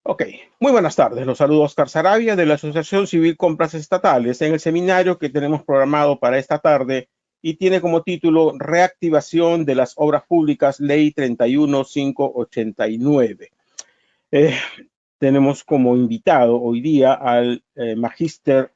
Ok, muy buenas tardes. Los saludo Oscar Sarabia de la Asociación Civil Compras Estatales en el seminario que tenemos programado para esta tarde y tiene como título Reactivación de las Obras Públicas, Ley 31589. Eh, Tenemos como invitado hoy día al magíster,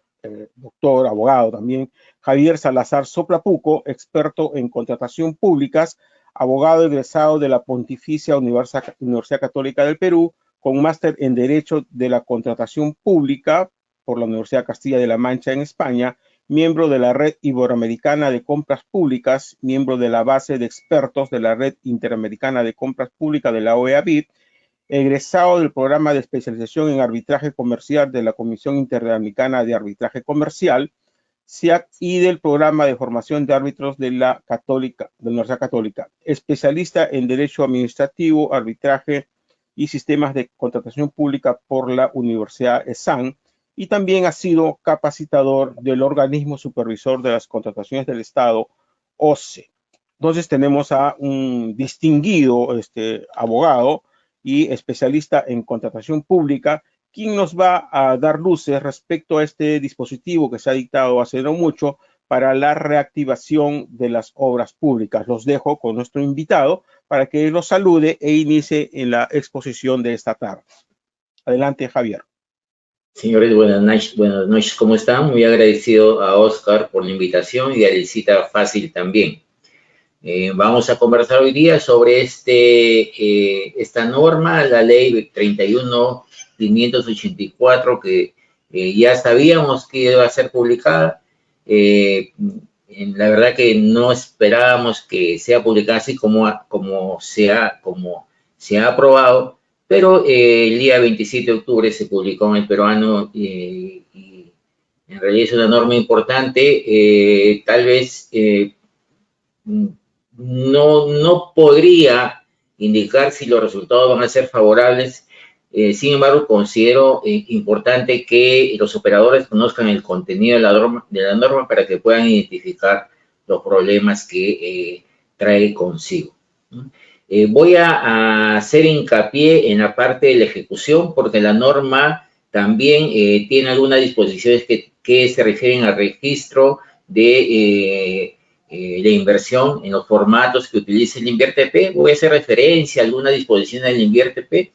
doctor, abogado también, Javier Salazar Soplapuco, experto en contratación públicas, abogado egresado de la Pontificia Universidad Católica del Perú, con máster en Derecho de la Contratación Pública por la Universidad Castilla de la Mancha en España, miembro de la Red Iberoamericana de Compras Públicas, miembro de la base de expertos de la Red Interamericana de Compras Públicas de la OEA-BID, egresado del programa de especialización en arbitraje comercial de la Comisión Interamericana de Arbitraje Comercial, CIAC, y del programa de formación de árbitros de la Universidad Católica, especialista en Derecho Administrativo, Arbitraje y Sistemas de Contratación Pública por la Universidad ESAN, y también ha sido capacitador del organismo supervisor de las contrataciones del Estado, OCE. Entonces tenemos a un distinguido abogado y especialista en contratación pública, quien nos va a dar luces respecto a este dispositivo que se ha dictado hace no mucho para la reactivación de las obras públicas. Los dejo con nuestro invitado para que los salude e inicie en la exposición de esta tarde. Adelante, Javier. Señores, buenas noches, ¿cómo están? Muy agradecido a Oscar por la invitación y a Licita Fácil también. Vamos a conversar hoy día sobre esta norma, la ley 31.584, que ya sabíamos que iba a ser publicada. La verdad que no esperábamos que sea publicada así como se ha aprobado, pero el día 27 de octubre se publicó en el peruano y en realidad es una norma importante. Tal vez no podría indicar si los resultados van a ser favorables. Sin embargo, considero importante que los operadores conozcan el contenido de la norma para que puedan identificar los problemas que trae consigo. Voy a hacer hincapié en la parte de la ejecución, porque la norma también tiene algunas disposiciones que se refieren al registro de inversión en los formatos que utiliza el INVIERTP. Voy a hacer referencia a algunas disposiciones del INVIERTP,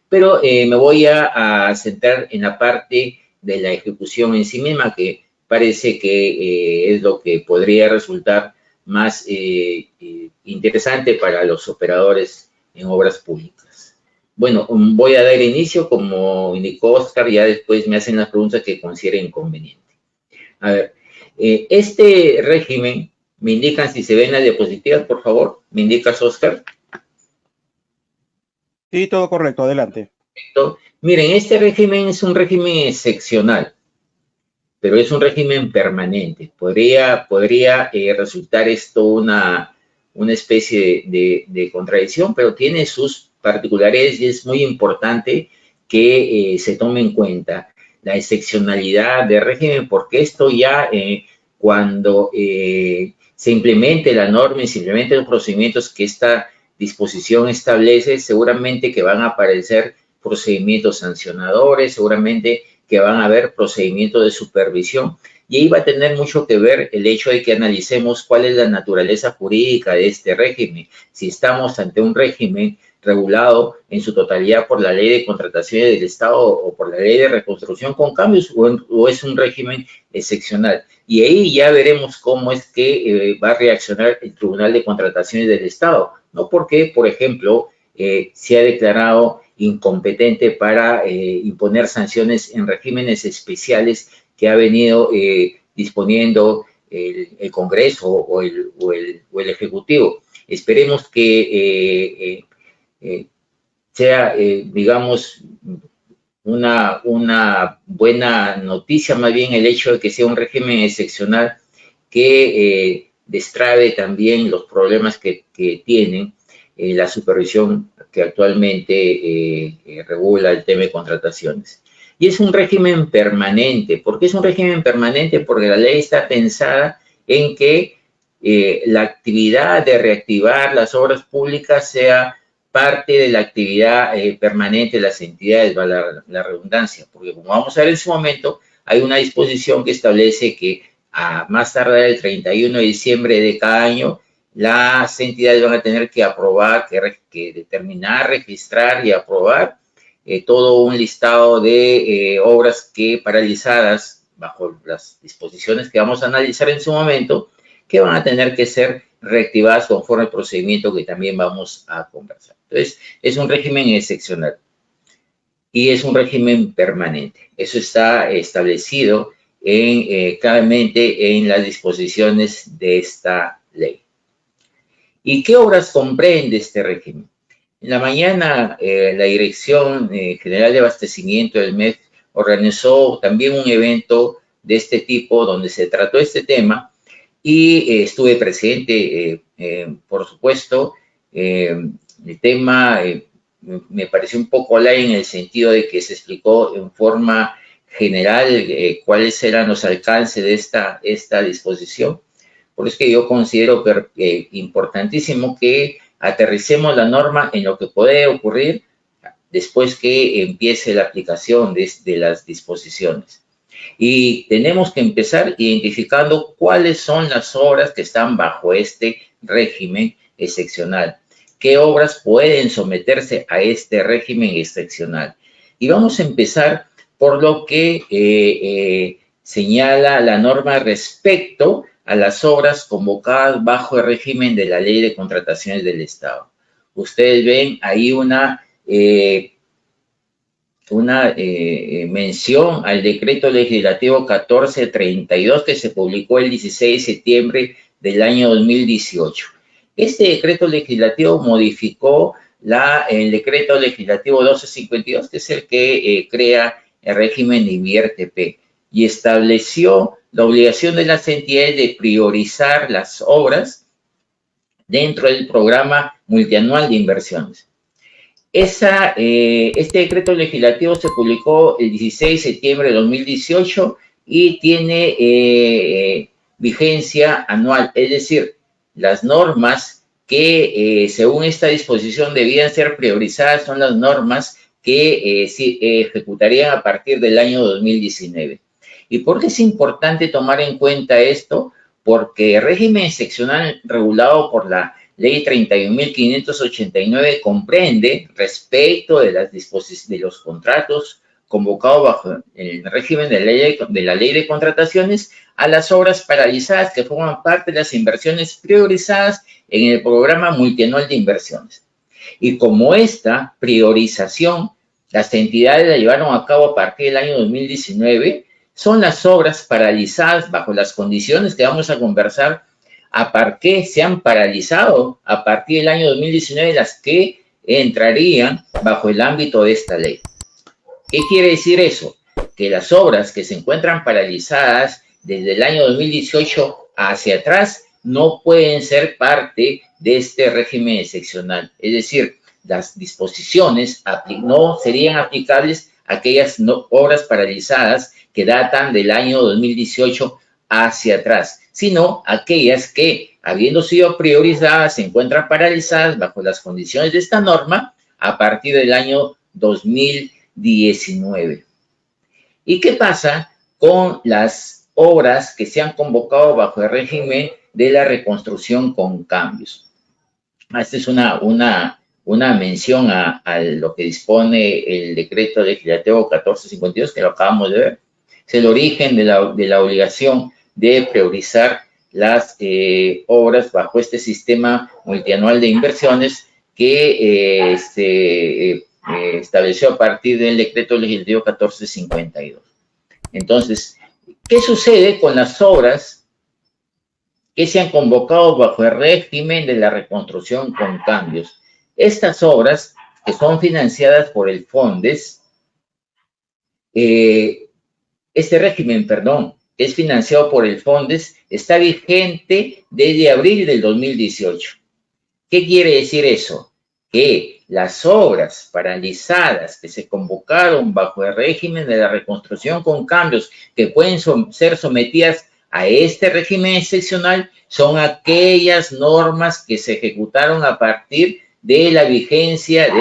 pero me voy a centrar en la parte de la ejecución en sí misma, que parece que es lo que podría resultar más interesante para los operadores en obras públicas. Bueno, voy a dar inicio, como indicó Oscar, ya después me hacen las preguntas que consideren conveniente. A ver, este régimen, me indican si se ven las diapositivas, por favor. ¿Me indicas, Oscar? Sí, todo correcto, adelante. Perfecto. Miren, este régimen es un régimen excepcional, pero es un régimen permanente. Podría resultar esto una especie de contradicción, pero tiene sus particularidades y es muy importante que se tome en cuenta la excepcionalidad del régimen, porque esto ya cuando se implemente la norma y se implementen los procedimientos que esta disposición establece, seguramente que van a aparecer procedimientos sancionadores, seguramente que van a haber procedimientos de supervisión, y ahí va a tener mucho que ver el hecho de que analicemos cuál es la naturaleza jurídica de este régimen, si estamos ante un régimen regulado en su totalidad por la Ley de Contrataciones del Estado o por la Ley de Reconstrucción con cambios, o es un régimen excepcional. Y ahí ya veremos cómo es que va a reaccionar el Tribunal de Contrataciones del Estado, ¿no? Porque, por ejemplo, se ha declarado incompetente para imponer sanciones en regímenes especiales que ha venido disponiendo el Congreso o el Ejecutivo. Esperemos que sea, digamos, una buena noticia, más bien el hecho de que sea un régimen excepcional que destrabe también los problemas que tienen la supervisión que actualmente regula el tema de contrataciones. Y es un régimen permanente. ¿Por qué es un régimen permanente? Porque la ley está pensada en que la actividad de reactivar las obras públicas sea parte de la actividad permanente de las entidades, valga la redundancia, porque como vamos a ver en su momento, hay una disposición que establece que a más tardar el 31 de diciembre de cada año, las entidades van a tener que aprobar, que determinar, registrar y aprobar todo un listado de obras que paralizadas bajo las disposiciones que vamos a analizar en su momento, que van a tener que ser reactivadas conforme al procedimiento que también vamos a conversar. Entonces, es un régimen excepcional y es un régimen permanente. Eso está establecido claramente en las disposiciones de esta ley. ¿Y qué obras comprende este régimen? En la mañana, la Dirección General de Abastecimiento del MEF organizó también un evento de este tipo donde se trató este tema y estuve presente, por supuesto. El tema me pareció un poco light en el sentido de que se explicó en forma general cuáles eran los alcances de esta disposición. Por eso que yo considero importantísimo que aterricemos la norma en lo que puede ocurrir después que empiece la aplicación de las disposiciones. Y tenemos que empezar identificando cuáles son las obras que están bajo este régimen excepcional. ¿Qué obras pueden someterse a este régimen excepcional? Y vamos a empezar por lo que señala la norma respecto a las obras convocadas bajo el régimen de la Ley de Contrataciones del Estado. Ustedes ven ahí una mención al decreto legislativo 1432 que se publicó el 16 de septiembre del año 2018. Este decreto legislativo modificó el decreto legislativo 1252, que es el que crea el régimen de INVIERTE-P, y estableció la obligación de las entidades de priorizar las obras dentro del programa multianual de inversiones. Este decreto legislativo se publicó el 16 de septiembre de 2018 y tiene vigencia anual, es decir, las normas que según esta disposición debían ser priorizadas son las normas que se ejecutarían a partir del año 2019. ¿Y por qué es importante tomar en cuenta esto? Porque el régimen excepcional regulado por la Ley 31.589 comprende, respecto de las disposiciones de los contratos convocados bajo el régimen de la ley de contrataciones, a las obras paralizadas que forman parte de las inversiones priorizadas en el programa multianual de inversiones. Y como esta priorización las entidades la llevaron a cabo a partir del año 2019, son las obras paralizadas bajo las condiciones que vamos a conversar que se han paralizado a partir del año 2019, las que entrarían bajo el ámbito de esta ley. ¿Qué quiere decir eso? Que las obras que se encuentran paralizadas desde el año 2018 hacia atrás no pueden ser parte de este régimen excepcional. Es decir, las disposiciones no serían aplicables a aquellas obras paralizadas que datan del año 2018 hacia atrás, sino aquellas que, habiendo sido priorizadas, se encuentran paralizadas bajo las condiciones de esta norma a partir del año 2019. ¿Y qué pasa con las obras que se han convocado bajo el régimen de la reconstrucción con cambios? Esta es una mención a lo que dispone el decreto legislativo 1452, que lo acabamos de ver. Es el origen de la obligación de priorizar las obras bajo este sistema multianual de inversiones que se estableció a partir del decreto legislativo 1452. Entonces, ¿qué sucede con las obras que se han convocado bajo el régimen de la reconstrucción con cambios? Estas obras, que son financiadas por el FONDES, este régimen, es financiado por el FONDES, está vigente desde abril del 2018. ¿Qué quiere decir eso? Que las obras paralizadas que se convocaron bajo el régimen de la reconstrucción con cambios que pueden ser sometidas a este régimen excepcional son aquellas normas que se ejecutaron a partir de la vigencia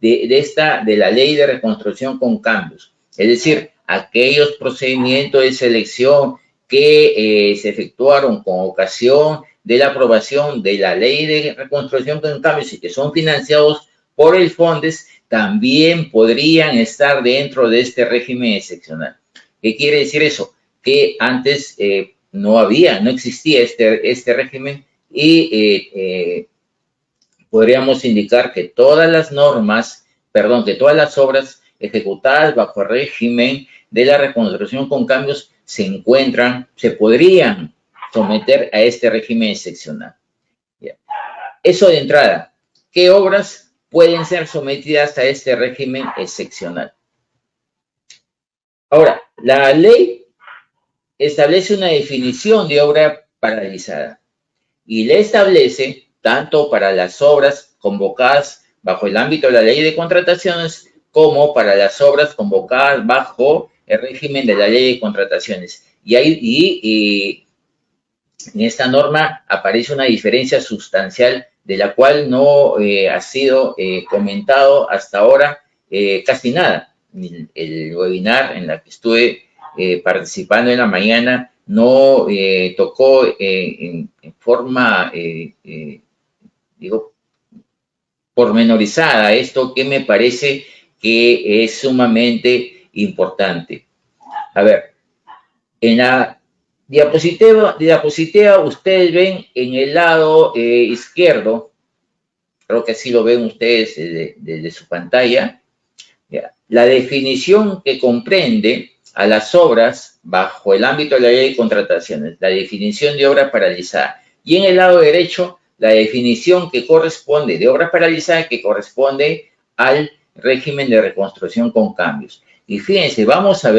de la ley de reconstrucción con cambios. Es decir, aquellos procedimientos de selección que se efectuaron con ocasión de la aprobación de la ley de reconstrucción con cambios y que son financiados por el FONDES, también podrían estar dentro de este régimen excepcional. ¿Qué quiere decir eso? Que antes no existía este régimen y podríamos indicar que todas las obras ejecutadas bajo el régimen de la reconstrucción con cambios se podrían someter a este régimen excepcional. Eso de entrada. ¿Qué obras pueden ser sometidas a este régimen excepcional? Ahora, la ley establece una definición de obra paralizada y le establece tanto para las obras convocadas bajo el ámbito de la ley de contrataciones como para las obras convocadas bajo el régimen de la ley de contrataciones. Y en esta norma aparece una diferencia sustancial de la cual no ha sido comentado hasta ahora casi nada. El webinar en la que estuve participando en la mañana no tocó en forma, pormenorizada esto que me parece que es sumamente importante. A ver, en la diapositiva ustedes ven en el lado izquierdo, creo que así lo ven ustedes desde su pantalla, la definición que comprende a las obras bajo el ámbito de la ley de contrataciones, la definición de obra paralizada. Y en el lado derecho, la definición que corresponde de obra paralizada que corresponde al régimen de reconstrucción con cambios. Y fíjense, vamos a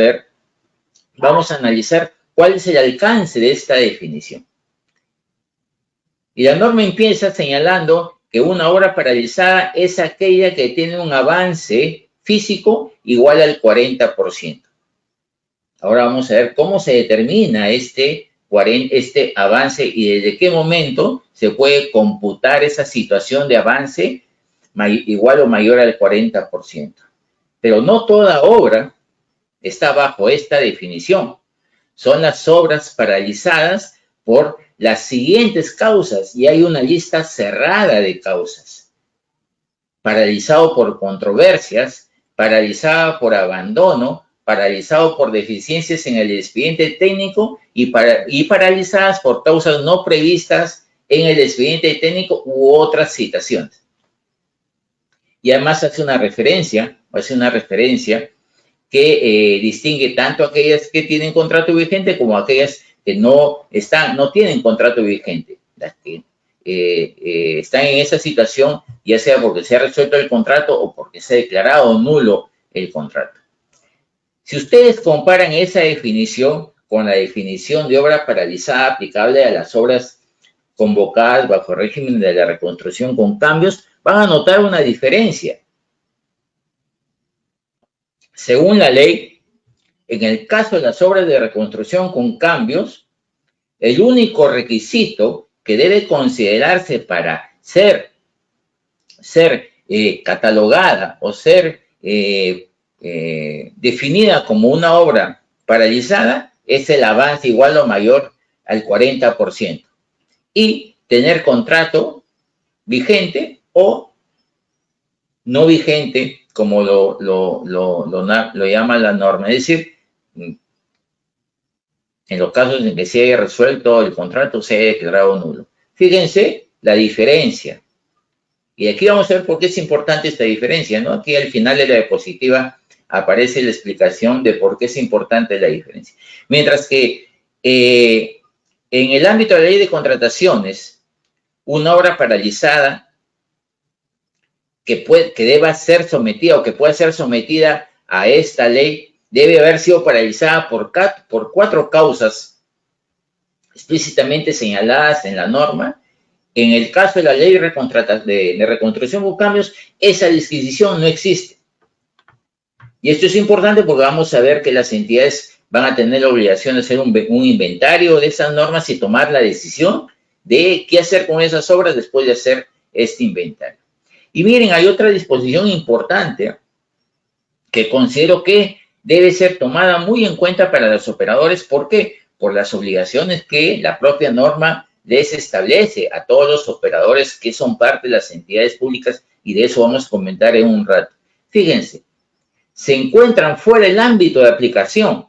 analizar cuál es el alcance de esta definición. Y la norma empieza señalando que una obra paralizada es aquella que tiene un avance físico igual al 40%. Ahora vamos a ver cómo se determina este avance y desde qué momento se puede computar esa situación de avance igual o mayor al 40%. Pero no toda obra está bajo esta definición. Son las obras paralizadas por las siguientes causas y hay una lista cerrada de causas. Paralizado por controversias, paralizado por abandono, paralizado por deficiencias en el expediente técnico y paralizadas por causas no previstas en el expediente técnico u otras citaciones. Y además hace una referencia que distingue tanto aquellas que tienen contrato vigente como aquellas que no tienen contrato vigente. Las que están en esa situación, ya sea porque se ha resuelto el contrato o porque se ha declarado nulo el contrato. Si ustedes comparan esa definición con la definición de obra paralizada aplicable a las obras convocadas bajo el régimen de la reconstrucción con cambios, van a notar una diferencia. Según la ley, en el caso de las obras de reconstrucción con cambios, el único requisito que debe considerarse para ser catalogada o ser definida como una obra paralizada es el avance igual o mayor al 40% y tener contrato vigente o no vigente, como lo llama la norma. Es decir, en los casos en que se haya resuelto el contrato, se haya declarado nulo. Fíjense la diferencia. Y aquí vamos a ver por qué es importante esta diferencia, ¿no? Aquí al final de la diapositiva aparece la explicación de por qué es importante la diferencia. Mientras que en el ámbito de la ley de contrataciones, una obra paralizada que deba ser sometida o que pueda ser sometida a esta ley debe haber sido paralizada por 4 causas explícitamente señaladas en la norma. En el caso de la ley de reconstrucción con cambios, esa disquisición no existe. Y esto es importante porque vamos a ver que las entidades van a tener la obligación de hacer un inventario de esas normas y tomar la decisión de qué hacer con esas obras después de hacer este inventario. Y miren, hay otra disposición importante que considero que debe ser tomada muy en cuenta para los operadores. ¿Por qué? Por las obligaciones que la propia norma les establece a todos los operadores que son parte de las entidades públicas, y de eso vamos a comentar en un rato. Fíjense, se encuentran fuera del ámbito de aplicación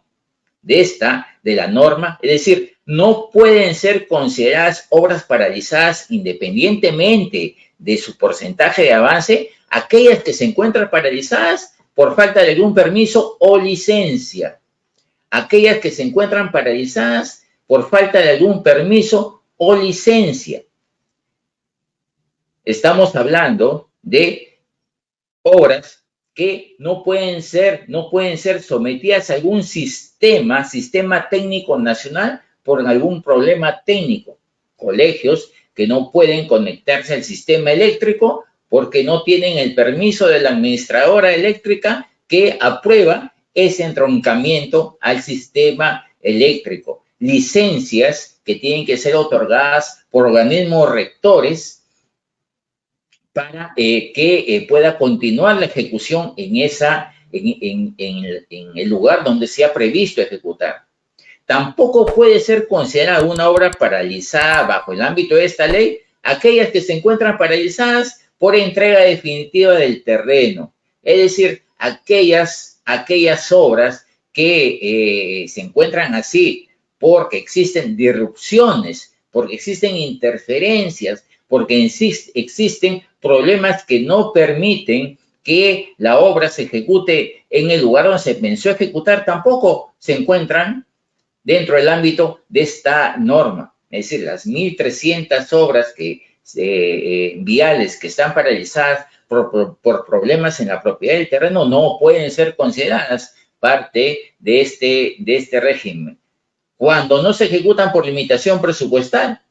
de la norma, es decir, no pueden ser consideradas obras paralizadas independientemente de su porcentaje de avance, aquellas que se encuentran paralizadas por falta de algún permiso o licencia, aquellas que se encuentran paralizadas por falta de algún permiso o licencia. Estamos hablando de obras que no pueden ser sometidas a algún sistema técnico nacional por algún problema técnico. Colegios que no pueden conectarse al sistema eléctrico porque no tienen el permiso de la administradora eléctrica que aprueba ese entroncamiento al sistema eléctrico. Licencias que tienen que ser otorgadas por organismos rectores para que pueda continuar la ejecución en el lugar donde se ha previsto ejecutar. Tampoco puede ser considerada una obra paralizada bajo el ámbito de esta ley aquellas que se encuentran paralizadas por entrega definitiva del terreno, es decir, aquellas obras que se encuentran así porque existen disrupciones, porque existen interferencias, porque existen problemas que no permiten que la obra se ejecute en el lugar donde se pensó ejecutar, tampoco se encuentran dentro del ámbito de esta norma. Es decir, las 1.300 obras viales que están paralizadas por problemas en la propiedad del terreno no pueden ser consideradas parte de este régimen. Cuando no se ejecutan por limitación presupuestal,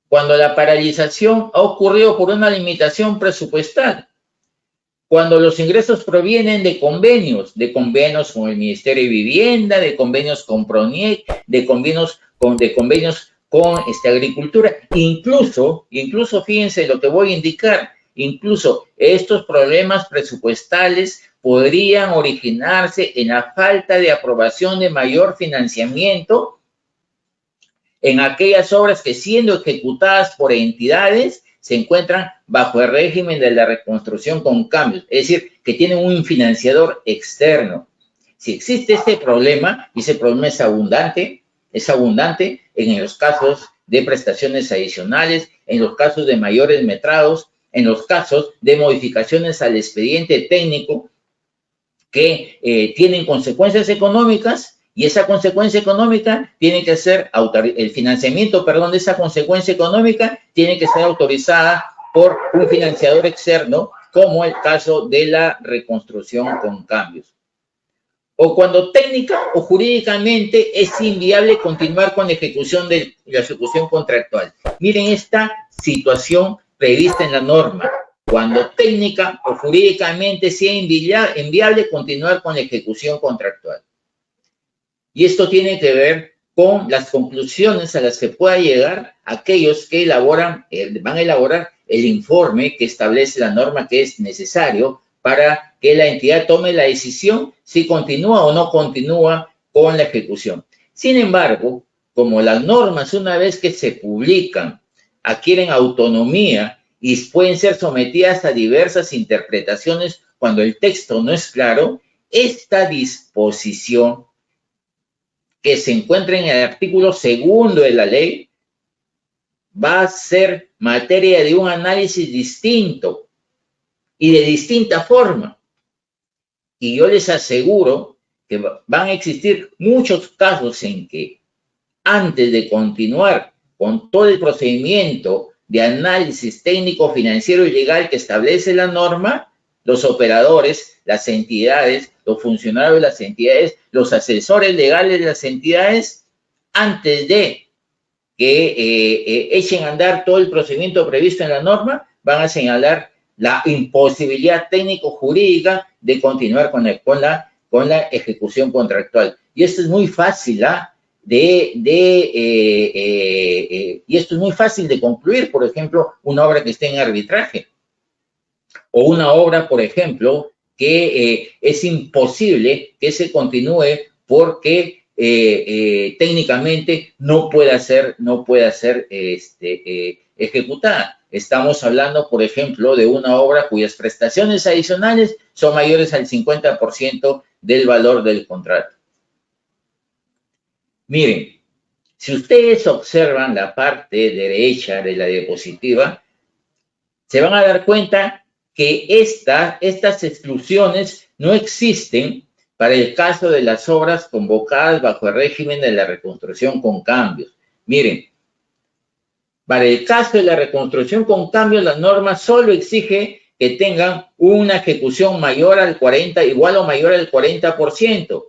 cuando la paralización ha ocurrido por una limitación presupuestal, cuando los ingresos provienen de convenios con el Ministerio de Vivienda, de convenios con PRONIEC, de convenios con Agricultura, incluso, fíjense lo que voy a indicar, incluso estos problemas presupuestales podrían originarse en la falta de aprobación de mayor financiamiento en aquellas obras que, siendo ejecutadas por entidades, se encuentran bajo el régimen de la reconstrucción con cambios, es decir, que tienen un financiador externo. Si existe este problema, y ese problema es abundante en los casos de prestaciones adicionales, en los casos de mayores metrados, en los casos de modificaciones al expediente técnico que tienen consecuencias económicas. Y esa consecuencia económica tiene que ser, el financiamiento, de esa consecuencia económica tiene que ser autorizada por un financiador externo, como el caso de la reconstrucción con cambios. O cuando técnica o jurídicamente es inviable continuar con la ejecución contractual. Miren esta situación prevista en la norma. Cuando técnica o jurídicamente sea inviable continuar con la ejecución contractual. Y esto tiene que ver con las conclusiones a las que pueda llegar aquellos que van a elaborar el informe que establece la norma que es necesario para que la entidad tome la decisión si continúa o no continúa con la ejecución. Sin embargo, como las normas, una vez que se publican, adquieren autonomía y pueden ser sometidas a diversas interpretaciones cuando el texto no es claro, esta disposición que se encuentra en el artículo 2 de la ley va a ser materia de un análisis distinto y de distinta forma. Y yo les aseguro que van a existir muchos casos en que antes de continuar con todo el procedimiento de análisis técnico, financiero y legal que establece la norma, los operadores, las entidades, los funcionarios de las entidades, los asesores legales de las entidades, antes de que echen a andar todo el procedimiento previsto en la norma, van a señalar la imposibilidad técnico-jurídica de continuar con la ejecución contractual. Y esto es muy fácil, y esto es muy fácil de concluir, por ejemplo, una obra que esté en arbitraje. o una obra, por ejemplo, que es imposible que se continúe porque técnicamente no puede ser ejecutada. Estamos hablando, por ejemplo, de una obra cuyas prestaciones adicionales son mayores al 50% del valor del contrato. Miren, si ustedes observan la parte derecha de la diapositiva, se van a dar cuenta que estas exclusiones no existen para el caso de las obras convocadas bajo el régimen de la reconstrucción con cambios. Miren, para el caso de la reconstrucción con cambios, la norma solo exige que tengan una ejecución mayor al 40, igual o mayor al 40%,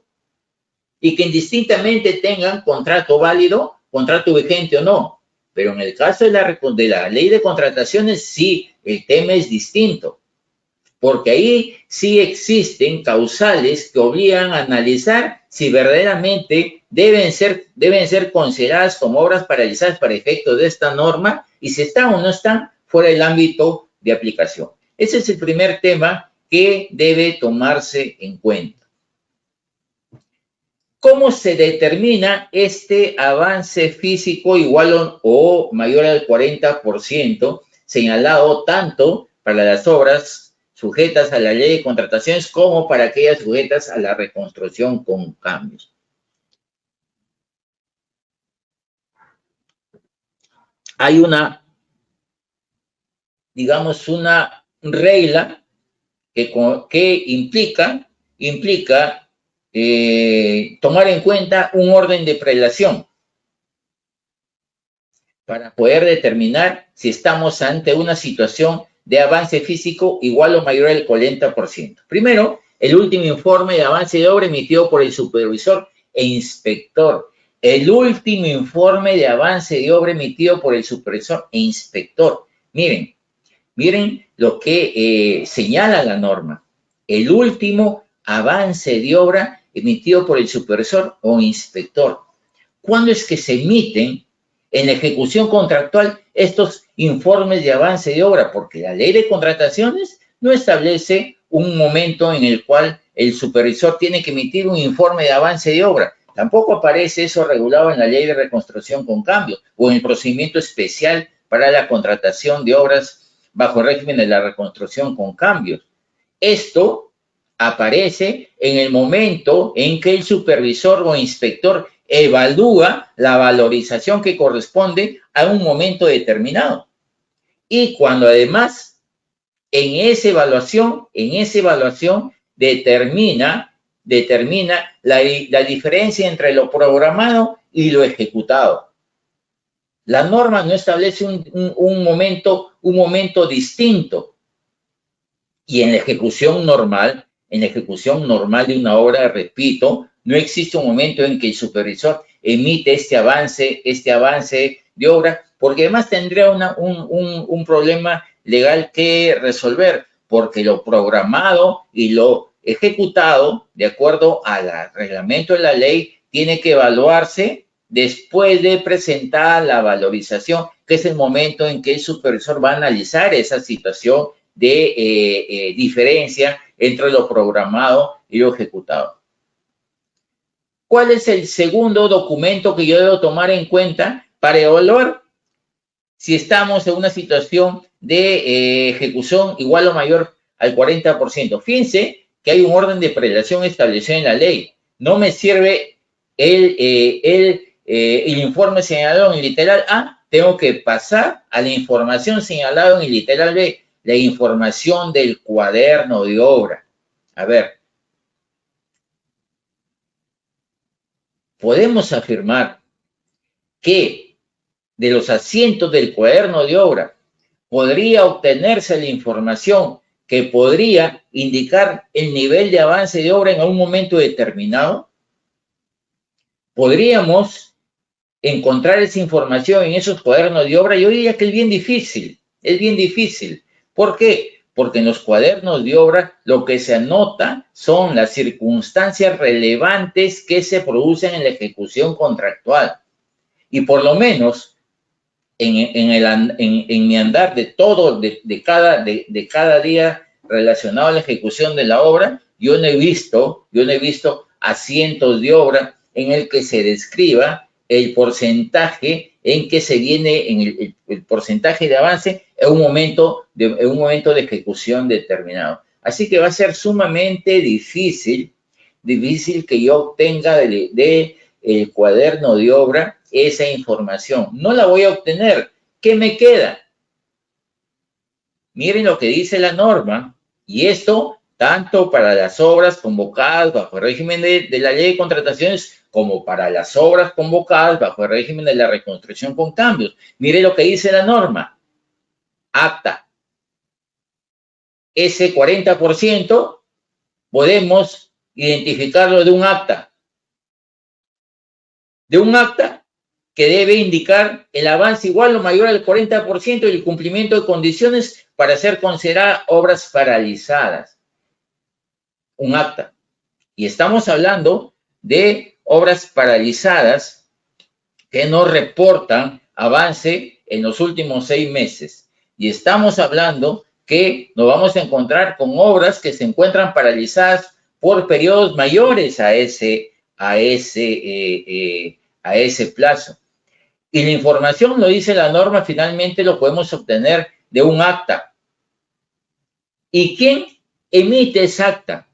y que indistintamente tengan contrato válido, contrato vigente o no. Pero en el caso de la ley de contrataciones, sí, el tema es distinto, porque ahí sí existen causales que obligan a analizar si verdaderamente deben ser consideradas como obras paralizadas para efectos de esta norma y si están o no están fuera del ámbito de aplicación. Ese es el primer tema que debe tomarse en cuenta. ¿Cómo se determina este avance físico igual o mayor al 40% señalado tanto para las obras sujetas a la ley de contrataciones como para aquellas sujetas a la reconstrucción con cambios? Hay una regla que implica tomar en cuenta un orden de prelación para poder determinar si estamos ante una situación de avance físico igual o mayor al 40%. Primero, el último informe de avance de obra emitido por el supervisor e inspector. El último informe de avance de obra emitido por el supervisor e inspector. Miren lo que señala la norma. El último avance de obra emitido por el supervisor o inspector. ¿Cuándo es que se emiten en la ejecución contractual estos informes de avance de obra? Porque la ley de contrataciones no establece un momento en el cual el supervisor tiene que emitir un informe de avance de obra. Tampoco aparece eso regulado en la ley de reconstrucción con cambios o en el procedimiento especial para la contratación de obras bajo el régimen de la reconstrucción con cambios. Esto aparece en el momento en que el supervisor o inspector evalúa la valorización que corresponde a un momento determinado. Y cuando además en esa evaluación determina la diferencia entre lo programado y lo ejecutado. La norma no establece un momento distinto. Y en la ejecución normal de una obra, repito, no existe un momento en que el supervisor emite este avance de obra, porque además tendría un problema legal que resolver, porque lo programado y lo ejecutado, de acuerdo al reglamento de la ley, tiene que evaluarse después de presentar la valorización, que es el momento en que el supervisor va a analizar esa situación de diferencia entre lo programado y lo ejecutado. ¿Cuál es el segundo documento que yo debo tomar en cuenta para evaluar si estamos en una situación de ejecución igual o mayor al 40%? Fíjense que hay un orden de prelación establecido en la ley. No me sirve el informe señalado en el literal A, tengo que pasar a la información señalada en el literal B, la información del cuaderno de obra. A ver, podemos afirmar que de los asientos del cuaderno de obra podría obtenerse la información que podría indicar el nivel de avance de obra en algún momento determinado. Podríamos encontrar esa información en esos cuadernos de obra. Yo diría que es bien difícil. ¿Por qué? Porque en los cuadernos de obra lo que se anota son las circunstancias relevantes que se producen en la ejecución contractual. Y por lo menos en mi andar de cada día relacionado a la ejecución de la obra, yo no he visto a cientos de obras en el que se describa el porcentaje en que se viene, en el porcentaje de avance en un momento de ejecución determinado. Así que va a ser sumamente difícil que yo obtenga del cuaderno de obra esa información. No la voy a obtener. ¿Qué me queda? Miren lo que dice la norma, y esto tanto para las obras convocadas bajo el régimen de la ley de contrataciones como para las obras convocadas bajo el régimen de la reconstrucción con cambios. Mire lo que dice la norma. Acta. Ese 40% podemos identificarlo de un acta. De un acta que debe indicar el avance igual o mayor al 40% y el cumplimiento de condiciones para ser consideradas obras paralizadas. Un acta. Y estamos hablando de obras paralizadas que no reportan avance en los últimos 6 meses. Y estamos hablando que nos vamos a encontrar con obras que se encuentran paralizadas por periodos mayores a ese plazo. Y la información, lo dice la norma, finalmente lo podemos obtener de un acta. ¿Y quién emite esa acta?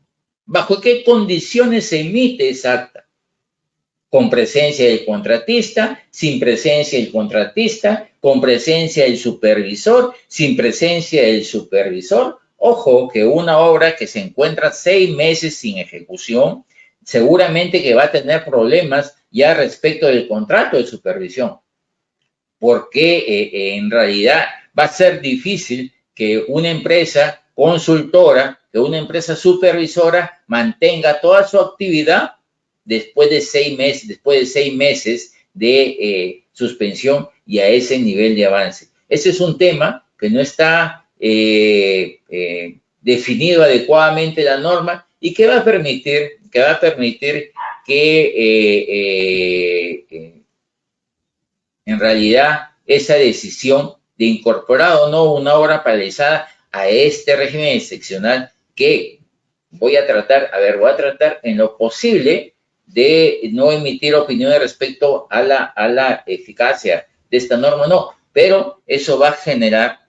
¿Bajo qué condiciones se emite esa acta? Con presencia del contratista, sin presencia del contratista, con presencia del supervisor, sin presencia del supervisor. Ojo, que una obra que se encuentra 6 meses sin ejecución, seguramente que va a tener problemas ya respecto del contrato de supervisión, porque en realidad va a ser difícil que una empresa consultora, que una empresa supervisora mantenga toda su actividad después de 6 meses de suspensión y a ese nivel de avance. Ese es un tema que no está definido adecuadamente la norma y que va a permitir que en realidad esa decisión de incorporar o no una obra paralizada a este régimen excepcional, que voy a tratar en lo posible de no emitir opiniones respecto a la eficacia de esta norma, no, pero eso va a generar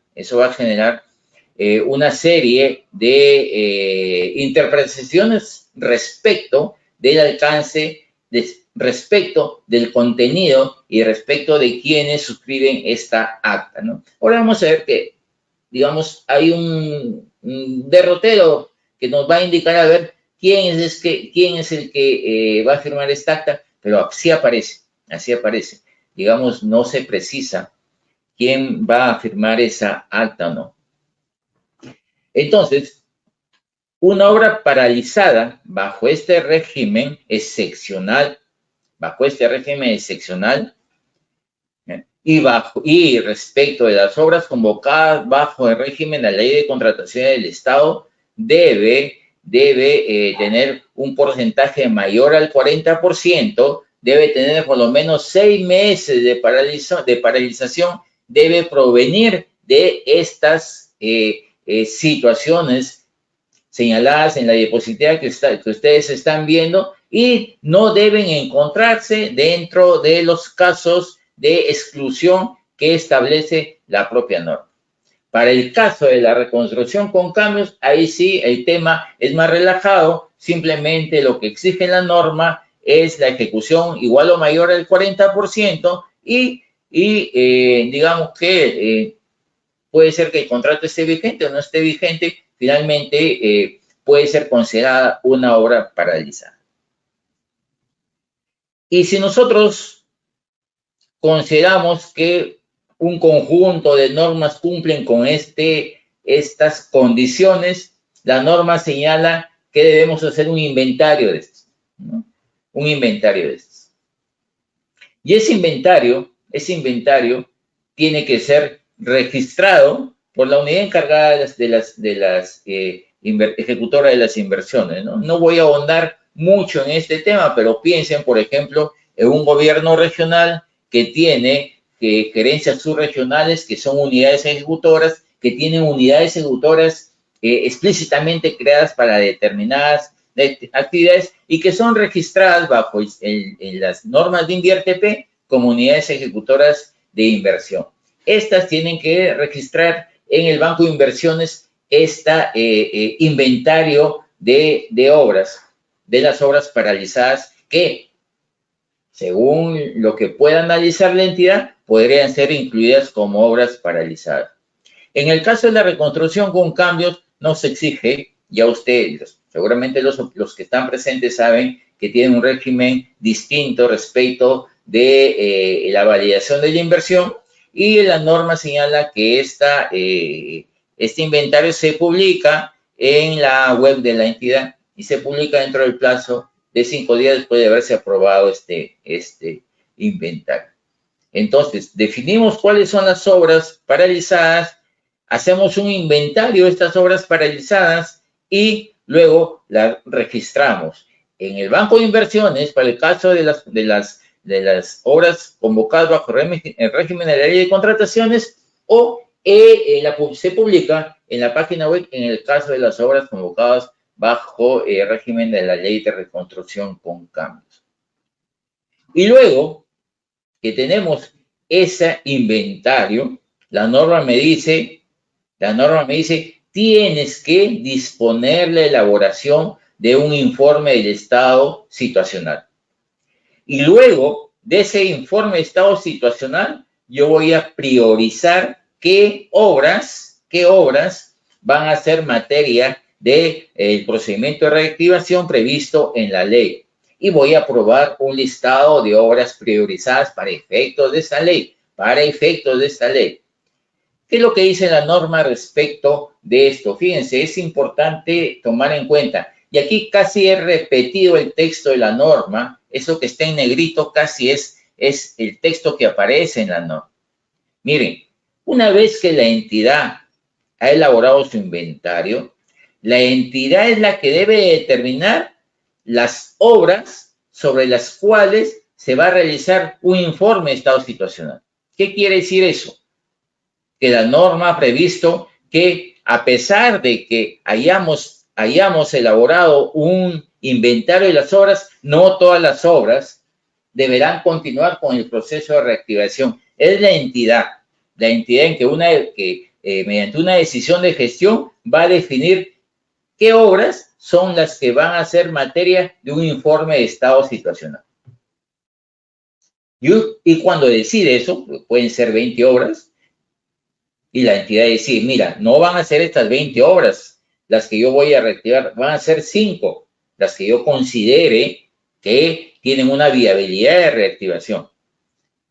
una serie de interpretaciones respecto del alcance, respecto del contenido y respecto de quienes suscriben esta acta, ¿no? Ahora vamos a ver que, digamos, hay un derrotero que nos va a indicar a ver quién es el que va a firmar esta acta, pero así aparece. Digamos, no se precisa quién va a firmar esa acta o no. Entonces, una obra paralizada bajo este régimen excepcional, y respecto de las obras convocadas bajo el régimen de la Ley de Contratación del Estado, debe tener un porcentaje mayor al 40%, debe tener por lo menos 6 meses de paralización, debe provenir de estas situaciones señaladas en la diapositiva que ustedes están viendo, y no deben encontrarse dentro de los casos de exclusión que establece la propia norma. Para el caso de la reconstrucción con cambios, ahí sí el tema es más relajado. Simplemente lo que exige la norma es la ejecución igual o mayor al 40% y digamos que puede ser que el contrato esté vigente o no esté vigente. Finalmente puede ser considerada una obra paralizada. Y si nosotros consideramos que un conjunto de normas cumplen con estas condiciones, la norma señala que debemos hacer un inventario de estos, ¿no? Un inventario de estos. Y ese inventario tiene que ser registrado por la unidad encargada de las ejecutoras de las inversiones, ¿no? No voy a ahondar mucho en este tema, pero piensen, por ejemplo, en un gobierno regional que tiene gerencias subregionales, que son unidades ejecutoras, que tienen unidades ejecutoras explícitamente creadas para determinadas actividades y que son registradas bajo en las normas de InviérTP como unidades ejecutoras de inversión. Estas tienen que registrar en el Banco de Inversiones inventario de obras, de las obras paralizadas que, según lo que pueda analizar la entidad, podrían ser incluidas como obras paralizadas. En el caso de la reconstrucción con cambios, no se exige, ya ustedes, seguramente los que están presentes saben que tienen un régimen distinto respecto de la validación de la inversión, y la norma señala que este inventario se publica en la web de la entidad y se publica dentro del plazo de 5 días después de haberse aprobado este inventario. Entonces, definimos cuáles son las obras paralizadas, hacemos un inventario de estas obras paralizadas y luego las registramos en el Banco de Inversiones para el caso de las obras convocadas bajo el régimen de la ley de contrataciones, o se publica en la página web en el caso de las obras convocadas bajo el régimen de la ley de reconstrucción con cambios. Y luego que tenemos ese inventario, la norma me dice, tienes que disponer la elaboración de un informe del estado situacional. Y luego de ese informe de estado situacional, yo voy a priorizar qué obras van a ser materia del procedimiento de reactivación previsto en la ley. Y voy a aprobar un listado de obras priorizadas para efectos de esta ley. ¿Qué es lo que dice la norma respecto de esto? Fíjense, es importante tomar en cuenta. Y aquí casi he repetido el texto de la norma. Eso que está en negrito casi es el texto que aparece en la norma. Miren, una vez que la entidad ha elaborado su inventario, la entidad es la que debe determinar las obras sobre las cuales se va a realizar un informe de estado situacional. ¿Qué quiere decir eso? Que la norma ha previsto que, a pesar de que hayamos elaborado un inventario de las obras, no todas las obras deberán continuar con el proceso de reactivación. Es la entidad en que mediante una decisión de gestión va a definir qué obras son las que van a ser materia de un informe de estado situacional. Y cuando decide eso, pueden ser 20 obras, y la entidad decide, mira, no van a ser estas 20 obras las que yo voy a reactivar, van a ser 5 las que yo considere que tienen una viabilidad de reactivación.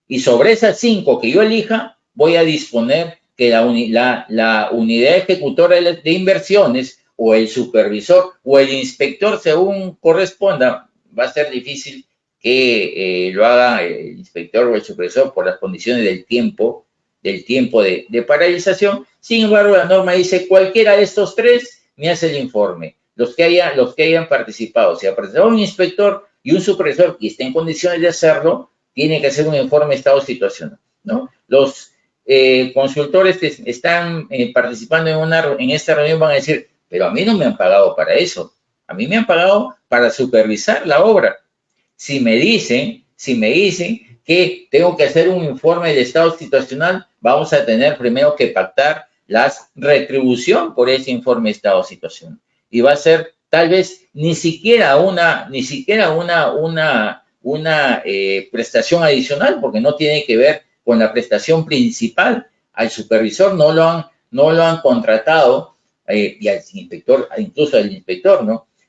Y sobre esas 5 que yo elija, voy a disponer que la unidad ejecutora de inversiones, o el supervisor, o el inspector, según corresponda, va a ser difícil que lo haga el inspector o el supervisor por las condiciones del tiempo de paralización. Sin embargo, la norma dice, cualquiera de estos 3 me hace el informe. Los que hayan participado, si ha participado un inspector y un supervisor que esté en condiciones de hacerlo, tiene que hacer un informe de estado situacional, ¿no? Los consultores que están participando en esta reunión van a decir, pero a mí no me han pagado para eso. A mí me han pagado para supervisar la obra. Si me dicen que tengo que hacer un informe de estado situacional, vamos a tener primero que pactar la retribución por ese informe de estado situacional. Y va a ser tal vez ni siquiera una prestación adicional, porque no tiene que ver con la prestación principal. Al supervisor no lo han contratado, y al inspector, incluso al inspector,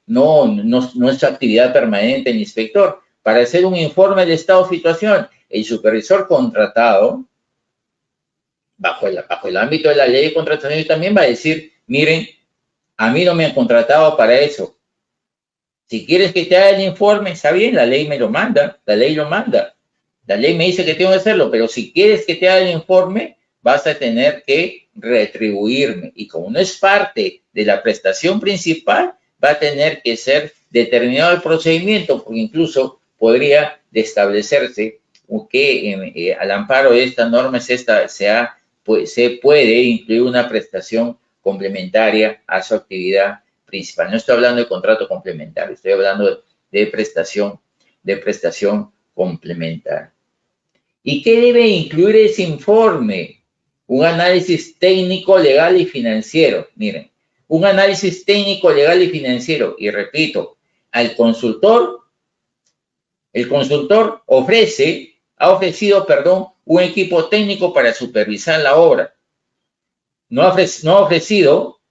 no es su actividad permanente el inspector. Para hacer un informe de estado de situación, el supervisor contratado, bajo el ámbito de la ley de contratación, también va a decir, miren, a mí no me han contratado para eso. Si quieres que te haga el informe, está bien, la ley me lo manda, la ley me dice que tengo que hacerlo, pero si quieres que te haga el informe, vas a tener que retribuirme. Y como no es parte de la prestación principal, va a tener que ser determinado el procedimiento, porque incluso podría establecerse que al amparo de esta norma se puede incluir una prestación complementaria a su actividad principal. No estoy hablando de contrato complementario, estoy hablando de prestación complementaria. ¿Y qué debe incluir ese informe? Un análisis técnico, legal y financiero. Miren, un análisis técnico, legal y financiero. Y repito, al consultor, el consultor ha ofrecido, un equipo técnico para supervisar la obra. No ha ofrecido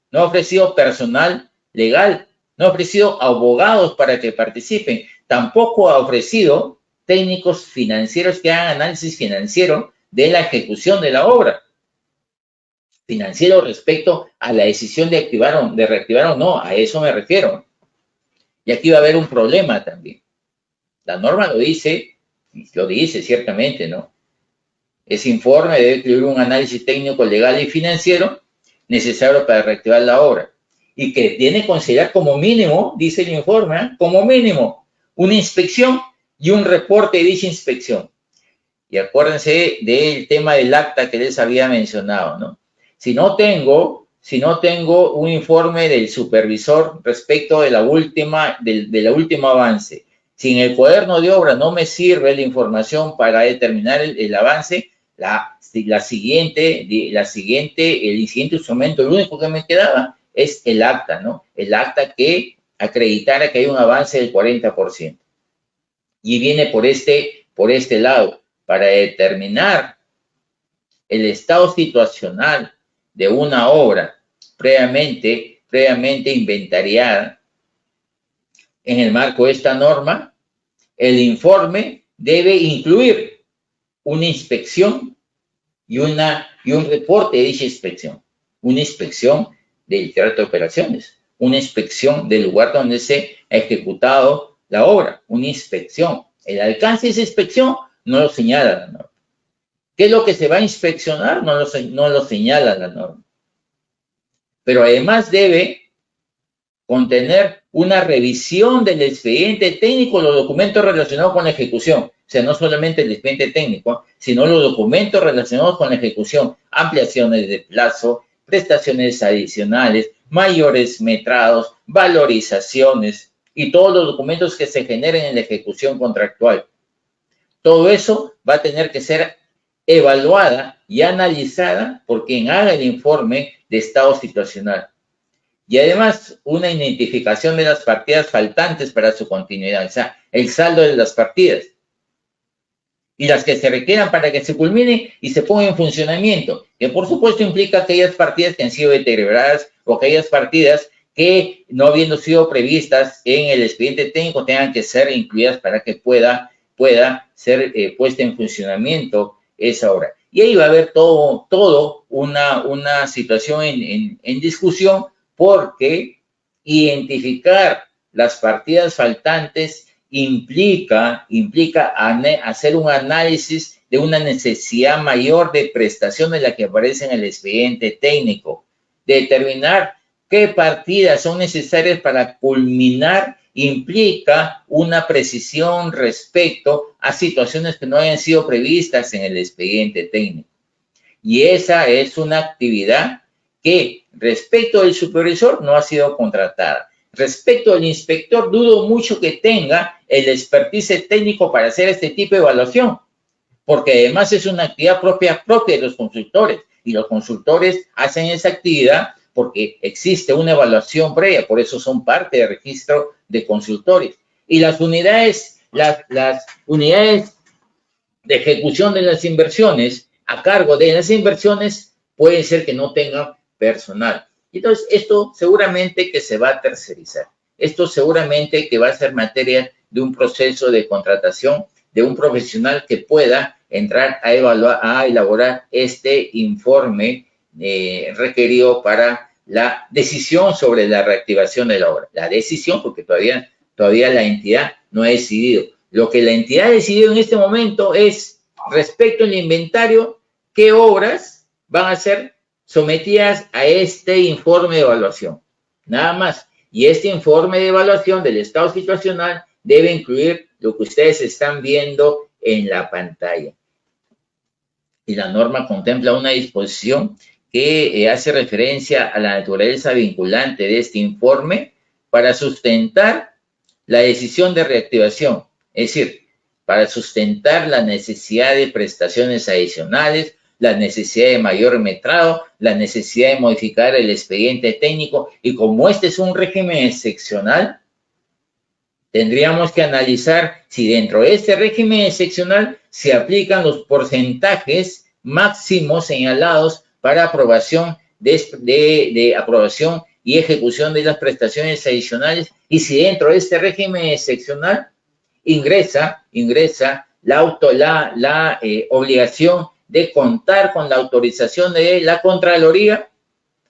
personal legal, no ha ofrecido abogados para que participen, tampoco ha ofrecido técnicos financieros que hagan análisis financiero de la ejecución de la obra. Financiero respecto a la decisión de reactivar o no, a eso me refiero. Y aquí va a haber un problema también. La norma lo dice ciertamente, ¿no? Ese informe debe incluir un análisis técnico, legal y financiero necesario para reactivar la obra y que tiene que considerar como mínimo, dice el informe, como mínimo, una inspección y un reporte de dicha inspección. Y acuérdense del tema del acta que les había mencionado, ¿no? Si no tengo un informe del supervisor respecto del último avance, si en el cuaderno de obra no me sirve la información para determinar el avance, el siguiente instrumento, lo único que me quedaba es el acta, ¿no? El acta que acreditara que hay un avance del 40%. Y viene por este lado, para determinar el estado situacional de una obra previamente inventariada en el marco de esta norma, el informe debe incluir una inspección y un reporte de dicha inspección. Una inspección del teatro de operaciones, una inspección del lugar donde se ha ejecutado la obra, una inspección. El alcance de esa inspección no lo señala la norma. ¿Qué es lo que se va a inspeccionar? No lo señala la norma. Pero además debe contener una revisión del expediente técnico, los documentos relacionados con la ejecución. O sea, no solamente el expediente técnico, sino los documentos relacionados con la ejecución, ampliaciones de plazo, prestaciones adicionales, mayores metrados, valorizaciones y todos los documentos que se generen en la ejecución contractual. Todo eso va a tener que ser evaluada y analizada por quien haga el informe de estado situacional. Y además, una identificación de las partidas faltantes para su continuidad, o sea, el saldo de las partidas. Y las que se requieran para que se culmine y se ponga en funcionamiento, que por supuesto implica aquellas partidas que han sido deterioradas o aquellas partidas que, no habiendo sido previstas en el expediente técnico, tengan que ser incluidas para que pueda ser puesta en funcionamiento esa obra. Y ahí va a haber todo una situación en discusión, porque identificar las partidas faltantes implica hacer un análisis de una necesidad mayor de prestación de la que aparece en el expediente técnico, determinar qué partidas son necesarias para culminar implica una precisión respecto a situaciones que no hayan sido previstas en el expediente técnico. Y esa es una actividad que respecto del supervisor no ha sido contratada. Respecto al inspector, dudo mucho que tenga el expertise técnico para hacer este tipo de evaluación, porque además es una actividad propia de los consultores, y los consultores hacen esa actividad porque existe una evaluación previa, por eso son parte del registro de consultores. Y las unidades de ejecución de las inversiones, a cargo de las inversiones, puede ser que no tengan personal. Entonces, esto seguramente que se va a tercerizar. Esto seguramente que va a ser materia de un proceso de contratación de un profesional que pueda entrar a elaborar este informe requerido para la decisión sobre la reactivación de la obra. La decisión, porque todavía la entidad no ha decidido. Lo que la entidad ha decidido en este momento es, respecto al inventario, qué obras van a ser sometidas a este informe de evaluación. Nada más. Y este informe de evaluación del estado situacional debe incluir lo que ustedes están viendo en la pantalla. Y la norma contempla una disposición que hace referencia a la naturaleza vinculante de este informe para sustentar la decisión de reactivación, es decir, para sustentar la necesidad de prestaciones adicionales, la necesidad de mayor metrado, la necesidad de modificar el expediente técnico, y como este es un régimen excepcional, tendríamos que analizar si dentro de este régimen excepcional se aplican los porcentajes máximos señalados para aprobación de aprobación y ejecución de las prestaciones adicionales, y si dentro de este régimen excepcional ingresa la obligación de contar con la autorización de la Contraloría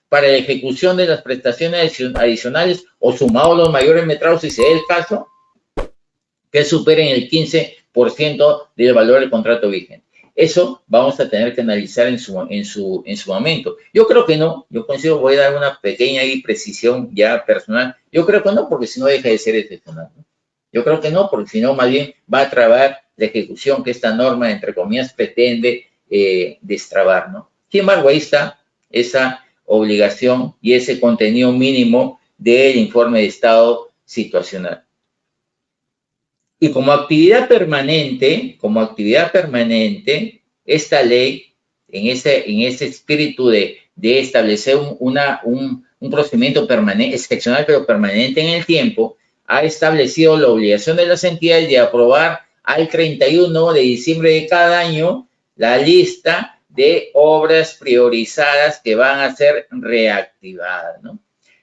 para la ejecución de las prestaciones adicionales o sumado los mayores metrados, si se dé el caso, que superen el 15% del valor del contrato vigente. Eso vamos a tener que analizar en su momento. Yo creo que no, yo considero, voy a dar una pequeña precisión ya personal. Yo creo que no, porque si no deja de ser excepcional, ¿no? Yo creo que no, porque si no, más bien va a trabar la ejecución que esta norma, entre comillas, pretende destrabar, ¿no? Sin embargo, ahí está esa obligación y ese contenido mínimo del informe de estado situacional. Y como actividad permanente, esta ley, en ese espíritu de establecer un procedimiento permanente, excepcional pero permanente en el tiempo, ha establecido la obligación de las entidades de aprobar al 31 de diciembre de cada año la lista de obras priorizadas que van a ser reactivadas, ¿no?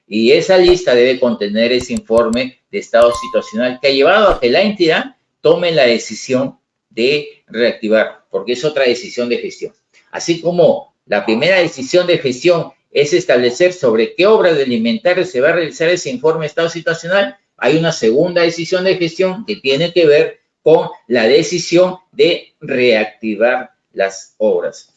Y esa lista debe contener ese informe de estado situacional que ha llevado a que la entidad tome la decisión de reactivar, porque es otra decisión de gestión. Así como la primera decisión de gestión es establecer sobre qué obras del inventario se va a realizar ese informe de estado situacional, hay una segunda decisión de gestión que tiene que ver con la decisión de reactivar las obras.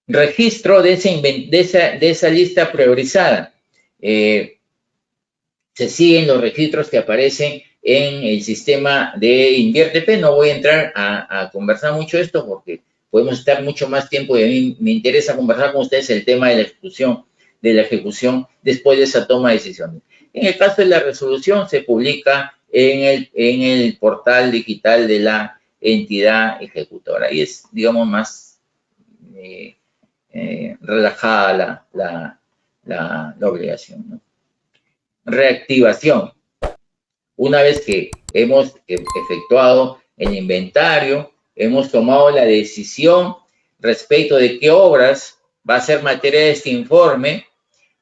Registro de esa lista priorizada. Se siguen los registros que aparecen en el sistema de InviérteP. No voy a entrar a conversar mucho esto porque podemos estar mucho más tiempo y a mí me interesa conversar con ustedes el tema de la ejecución después de esa toma de decisiones. En el caso de la resolución se publica en el portal digital de la entidad ejecutora y es, digamos, más relajada la obligación, ¿no? Reactivación. Una vez que hemos efectuado el inventario, hemos tomado la decisión respecto de qué obras va a ser materia de este informe,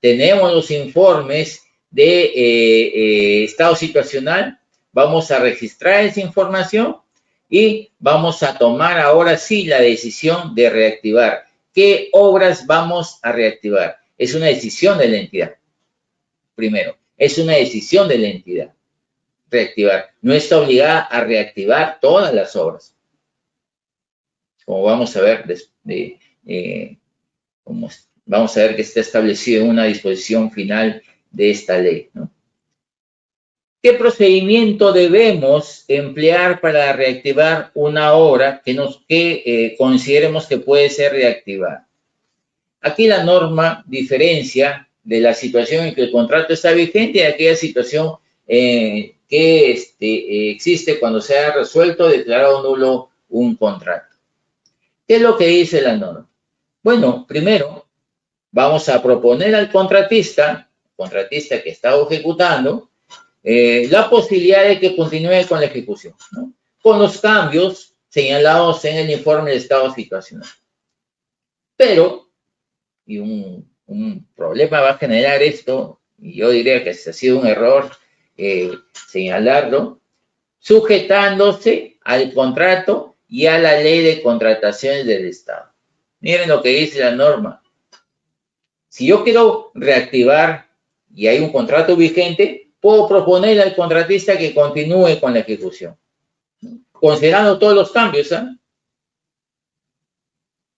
tenemos los informes de estado situacional, vamos a registrar esa información y vamos a tomar ahora sí la decisión de reactivar. ¿Qué obras vamos a reactivar? Es una decisión de la entidad. Primero, es una decisión de la entidad reactivar. No está obligada a reactivar todas las obras. Como vamos a ver, vamos a ver que está establecido en una disposición final de esta ley, ¿no? ¿Qué procedimiento debemos emplear para reactivar una obra que consideremos que puede ser reactivada? Aquí la norma diferencia de la situación en que el contrato está vigente y de aquella situación que existe cuando se ha resuelto o declarado nulo un contrato. ¿Qué es lo que dice la norma? Bueno, primero vamos a proponer al contratista que está ejecutando, la posibilidad de que continúe con la ejecución, ¿no? Con los cambios señalados en el informe de estado situacional. Pero, y un problema va a generar esto, y yo diría que ha sido un error señalarlo, sujetándose al contrato y a la ley de contrataciones del Estado. Miren lo que dice la norma. Si yo quiero reactivar y hay un contrato vigente, puedo proponerle al contratista que continúe con la ejecución, considerando todos los cambios, ¿eh?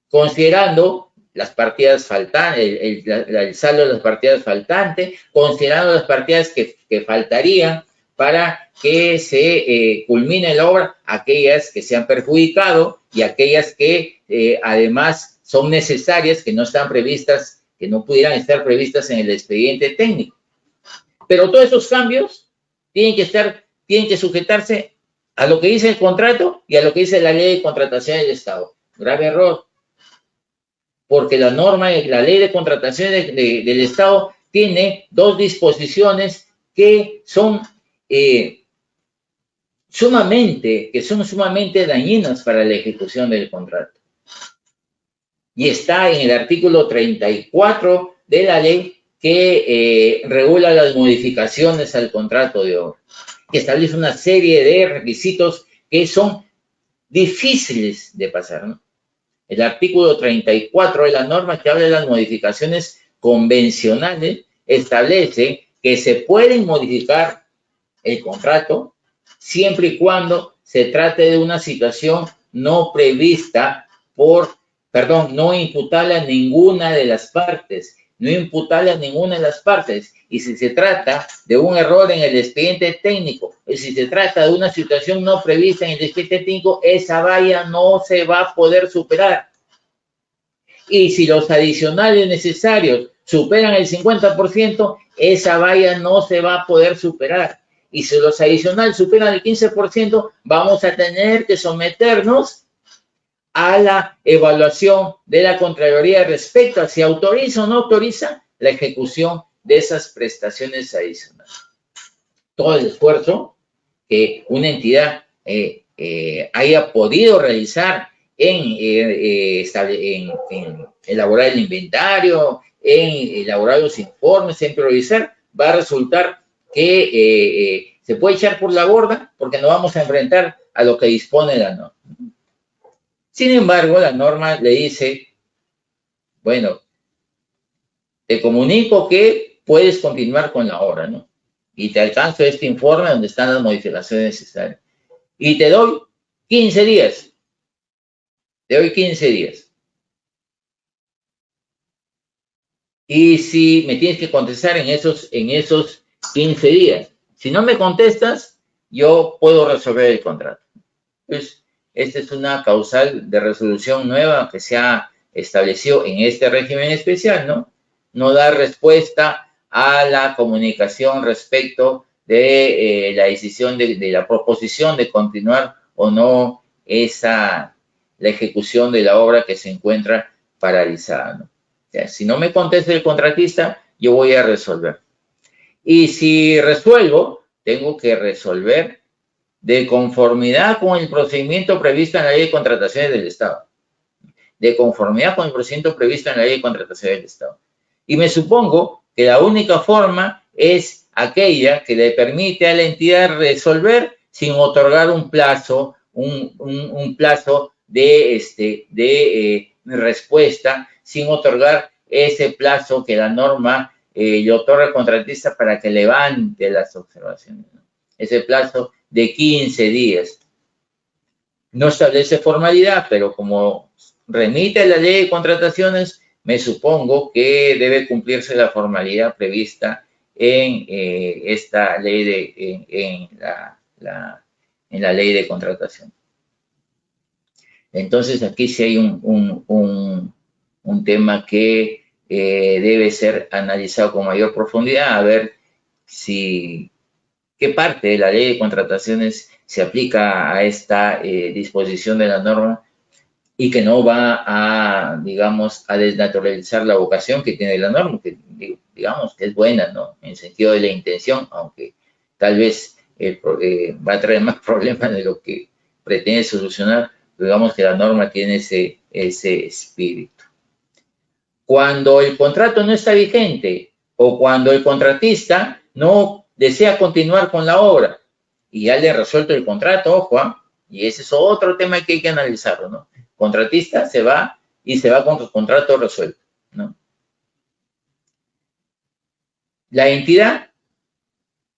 Considerando las partidas faltantes, el saldo de las partidas faltantes, considerando las partidas que faltarían para que se culmine la obra, aquellas que se han perjudicado y aquellas que además son necesarias, que no están previstas, que no pudieran estar previstas en el expediente técnico. Pero todos esos cambios tienen que sujetarse a lo que dice el contrato y a lo que dice la ley de contratación del Estado. Grave error. Porque la ley de contratación del Estado tiene dos disposiciones que son sumamente dañinas para la ejecución del contrato. Y está en el artículo 34 de la ley que regula las modificaciones al contrato de obra, que establece una serie de requisitos que son difíciles de pasar, ¿no? El artículo 34 de la norma que habla de las modificaciones convencionales establece que se pueden modificar el contrato siempre y cuando se trate de una situación no imputable a ninguna de las partes. Y si se trata de un error en el expediente técnico, y si se trata de una situación no prevista en el expediente técnico, esa valla no se va a poder superar. Y si los adicionales necesarios superan el 50%, esa valla no se va a poder superar. Y si los adicionales superan el 15%, vamos a tener que someternos a la evaluación de la Contraloría respecto a si autoriza o no autoriza la ejecución de esas prestaciones adicionales. Todo el esfuerzo que una entidad haya podido realizar en elaborar el inventario, en elaborar los informes, en priorizar, va a resultar que se puede echar por la borda porque no vamos a enfrentar a lo que dispone la norma. Sin embargo, la norma le dice, bueno, te comunico que puedes continuar con la obra, ¿no? Y te alcanzo este informe donde están las modificaciones necesarias. Y te doy 15 días. Y si me tienes que contestar en esos 15 días. Si no me contestas, yo puedo resolver el contrato. Pues, esta es una causal de resolución nueva que se ha establecido en este régimen especial, ¿no? No dar respuesta a la comunicación respecto de la decisión de la proposición de continuar o no la ejecución de la obra que se encuentra paralizada, ¿no? O sea, si no me contesta el contratista, yo voy a resolver. Y si resuelvo, tengo que resolver de conformidad con el procedimiento previsto en la Ley de Contrataciones del Estado. De conformidad con el procedimiento previsto en la Ley de Contrataciones del Estado. Y me supongo que la única forma es aquella que le permite a la entidad resolver sin otorgar un plazo, un plazo de respuesta, sin otorgar ese plazo que la norma le otorga al contratista para que levante las observaciones, ¿no? Ese plazo de 15 días. No establece formalidad, pero como remite a la ley de contrataciones, me supongo que debe cumplirse la formalidad prevista en esta ley en la ley de contratación. Entonces, aquí sí hay un tema que debe ser analizado con mayor profundidad, a ver qué parte de la ley de contrataciones se aplica a esta disposición de la norma y que no va a, digamos, a desnaturalizar la vocación que tiene la norma, que digamos que es buena, ¿no? En el sentido de la intención, aunque tal vez va a traer más problemas de lo que pretende solucionar, digamos que la norma tiene ese espíritu. Cuando el contrato no está vigente o cuando el contratista no desea continuar con la obra y ya le ha resuelto el contrato, ojo, y ese es otro tema que hay que analizarlo, ¿no? Contratista se va con su contrato resuelto, ¿no? La entidad,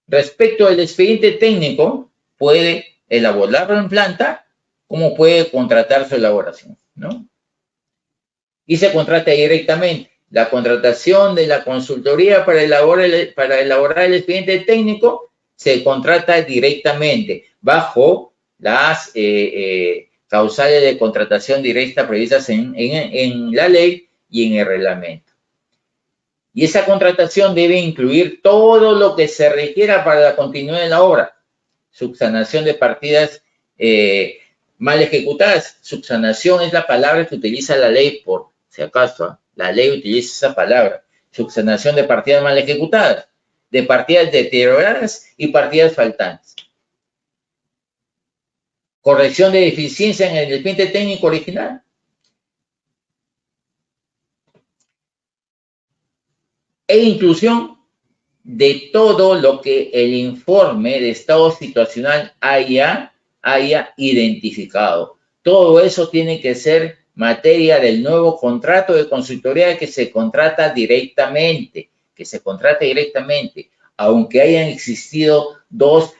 respecto al expediente técnico, puede elaborarlo en planta, como puede contratar su elaboración, ¿no? Y se contrata directamente. La contratación de la consultoría para elaborar el expediente técnico se contrata directamente bajo las causales de contratación directa previstas en la ley y en el reglamento. Y esa contratación debe incluir todo lo que se requiera para la continuidad de la obra. Subsanación de partidas mal ejecutadas. Subsanación es la palabra que utiliza la ley, por si acaso, la ley utiliza esa palabra. Subsanación de partidas mal ejecutadas, de partidas deterioradas y partidas faltantes. Corrección de deficiencia en el expediente técnico original. E inclusión de todo lo que el informe de estado situacional haya identificado. Todo eso tiene que ser materia del nuevo contrato de consultoría que se contrata directamente, aunque hayan existido dos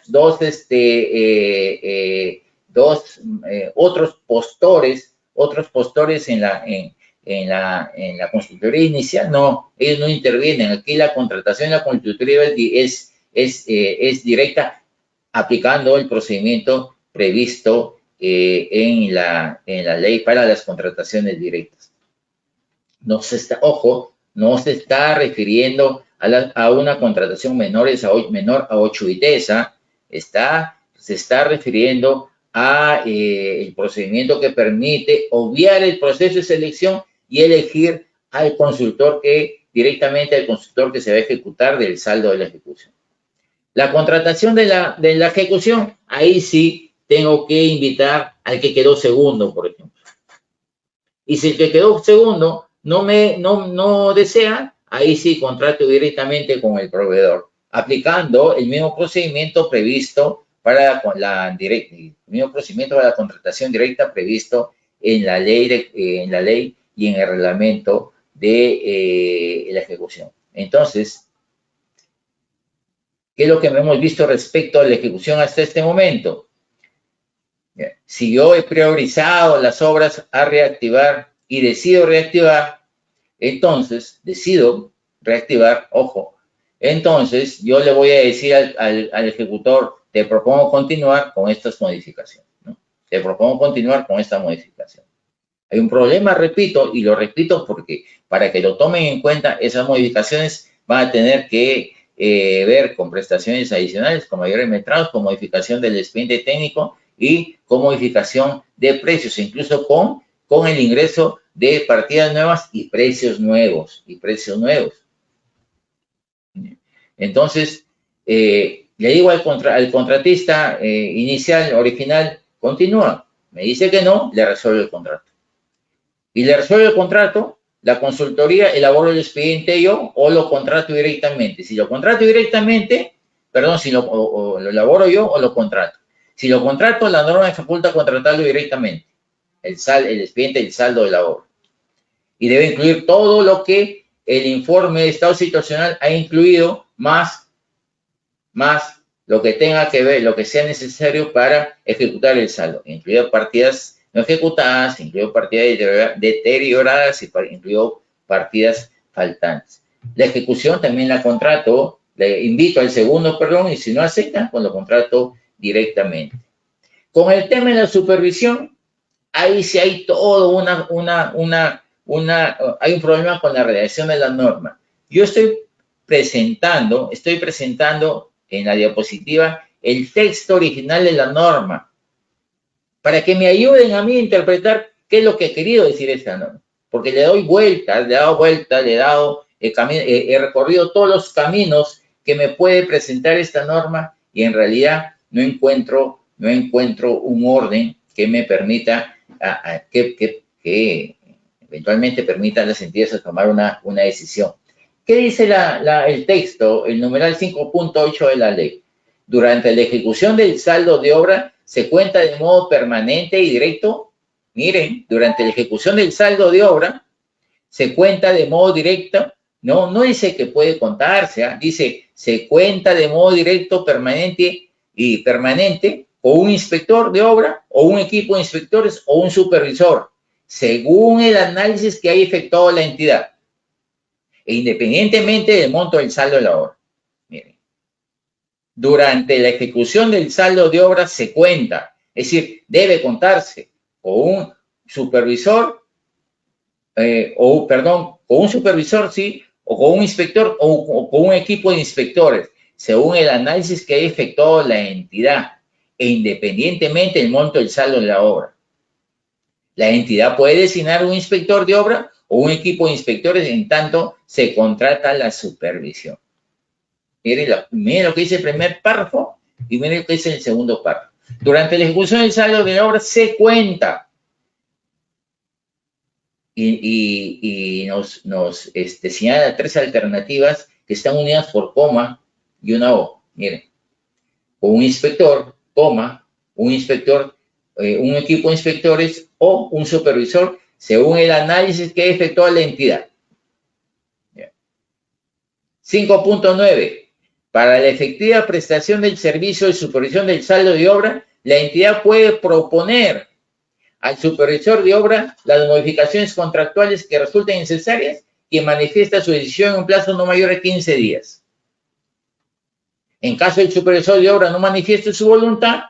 otros postores en la consultoría inicial. No, ellos no intervienen. Aquí la contratación de la consultoría es directa, aplicando el procedimiento previsto en la ley para las contrataciones directas. No se está refiriendo a una contratación menor a 8 ITs, se está refiriendo a el procedimiento que permite obviar el proceso de selección y elegir al consultor directamente al consultor que se va a ejecutar del saldo de la ejecución. La contratación de la ejecución, ahí sí tengo que invitar al que quedó segundo, por ejemplo. Y si el que quedó segundo no desea, ahí sí contrato directamente con el proveedor, aplicando el mismo procedimiento previsto para la contratación directa previsto en la ley y en el reglamento de la ejecución. Entonces, ¿qué es lo que hemos visto respecto a la ejecución hasta este momento? Si yo he priorizado las obras a reactivar y decido reactivar, entonces entonces yo le voy a decir al ejecutor, te propongo continuar con estas modificaciones, ¿no? Te propongo continuar con esta modificación. Hay un problema, repito, y lo repito porque para que lo tomen en cuenta, esas modificaciones van a tener que ver con prestaciones adicionales, con mayores metrados, con modificación del expediente técnico y con modificación de precios, incluso con el ingreso de partidas nuevas y precios nuevos. Entonces, le digo al contratista original, continúa. Me dice que no, le resuelve el contrato. Y le resuelve el contrato, la consultoría elaboro el expediente yo o lo contrato directamente. Si lo contrato directamente, lo elaboro yo o lo contrato. Si lo contrato, la norma me faculta contratarlo directamente. El expediente del saldo de la obra. Y debe incluir todo lo que el informe de estado situacional ha incluido, más lo que tenga que ver, lo que sea necesario para ejecutar el saldo, incluido partidas no ejecutadas, incluido partidas deterioradas y incluido partidas faltantes. La ejecución también la contrato, le invito al segundo, y si no acepta, pues lo contrato directamente. Con el tema de la supervisión, ahí sí hay todo hay un problema con la redacción de la norma. Yo estoy presentando en la diapositiva el texto original de la norma para que me ayuden a mí a interpretar qué es lo que he querido decir esta norma. Porque le he recorrido todos los caminos que me puede presentar esta norma y en realidad no encuentro un orden que me permita, que eventualmente permita a las entidades a tomar una decisión. ¿Qué dice el texto, el numeral 5.8 de la ley? Durante la ejecución del saldo de obra se cuenta de modo permanente y directo. Miren, durante la ejecución del saldo de obra se cuenta de modo directo. No dice que puede contarse, dice se cuenta de modo directo, permanente o un inspector de obra o un equipo de inspectores o un supervisor, según el análisis que haya efectuado la entidad, e independientemente del monto del saldo de la obra. Miren, durante la ejecución del saldo de obra se cuenta, es decir, debe contarse o un supervisor, o un supervisor, sí, o con un inspector o con un equipo de inspectores, según el análisis que haya efectuado la entidad e independientemente del monto del saldo de la obra. La entidad puede designar un inspector de obra o un equipo de inspectores en tanto se contrata la supervisión. Miren lo que dice el primer párrafo y miren lo que dice el segundo párrafo. Durante la ejecución del saldo de la obra se cuenta y nos señala 3 alternativas que están unidas por coma y una O. Miren, un inspector, coma, un inspector, un equipo de inspectores o un supervisor, según el análisis que efectúa la entidad. 5.9. Para la efectiva prestación del servicio de supervisión del saldo de obra, la entidad puede proponer al supervisor de obra las modificaciones contractuales que resulten necesarias y manifiesta su decisión en un plazo no mayor a 15 días. En caso del supervisor de obra no manifieste su voluntad,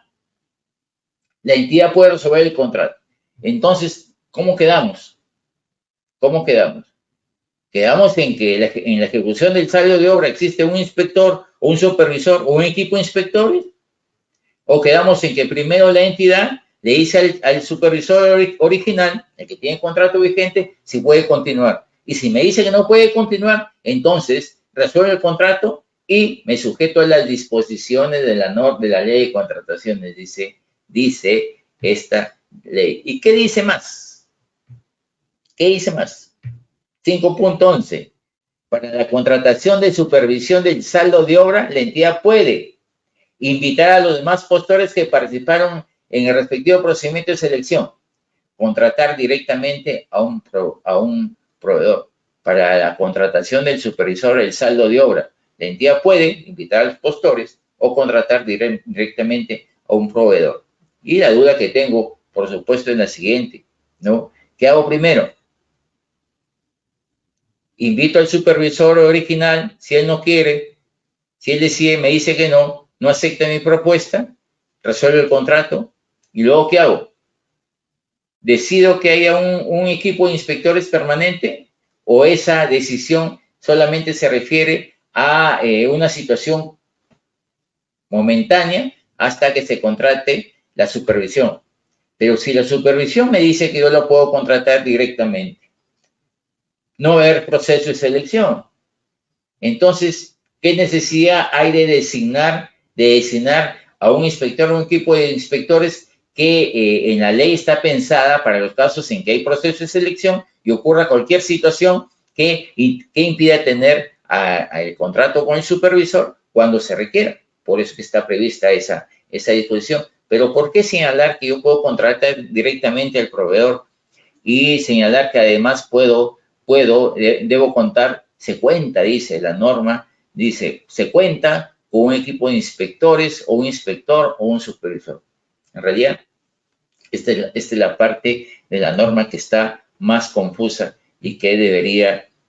la entidad puede resolver el contrato. Entonces, ¿cómo quedamos? ¿Cómo quedamos? Quedamos en que en la ejecución del saldo de obra existe un inspector o un supervisor o un equipo de inspectores, o quedamos en que primero la entidad le dice al supervisor original, el que tiene contrato vigente, si puede continuar. Y si me dice que no puede continuar, entonces resuelve el contrato y me sujeto a las disposiciones de la ley de contrataciones, dice esta ley. ¿Y qué dice más? ¿Qué dice más? 5.11. Para la contratación de supervisión del saldo de obra, la entidad puede invitar a los demás postores que participaron en el respectivo procedimiento de selección, contratar directamente a un proveedor. Para la contratación del supervisor del saldo de obra, la entidad puede invitar a los postores o contratar directamente a un proveedor. Y la duda que tengo, por supuesto, es la siguiente, ¿no? ¿Qué hago primero? Invito al supervisor original, si él no quiere, si él decide, me dice que no acepta mi propuesta, resuelve el contrato, y luego ¿qué hago? ¿Decido que haya un equipo de inspectores permanente o esa decisión solamente se refiere a una situación momentánea hasta que se contrate la supervisión? Pero si la supervisión me dice que yo la puedo contratar directamente, no va a haber proceso de selección. Entonces, ¿qué necesidad hay de designar a un inspector o un equipo de inspectores que en la ley está pensada para los casos en que hay proceso de selección y ocurra cualquier situación que impida tener el contrato con el supervisor cuando se requiera? Por eso que está prevista esa disposición. Pero ¿por qué señalar que yo puedo contratar directamente al proveedor y señalar que además debo contar, se cuenta, dice la norma, se cuenta con un equipo de inspectores o un inspector o un supervisor? En realidad, esta es la parte de la norma que está más confusa y que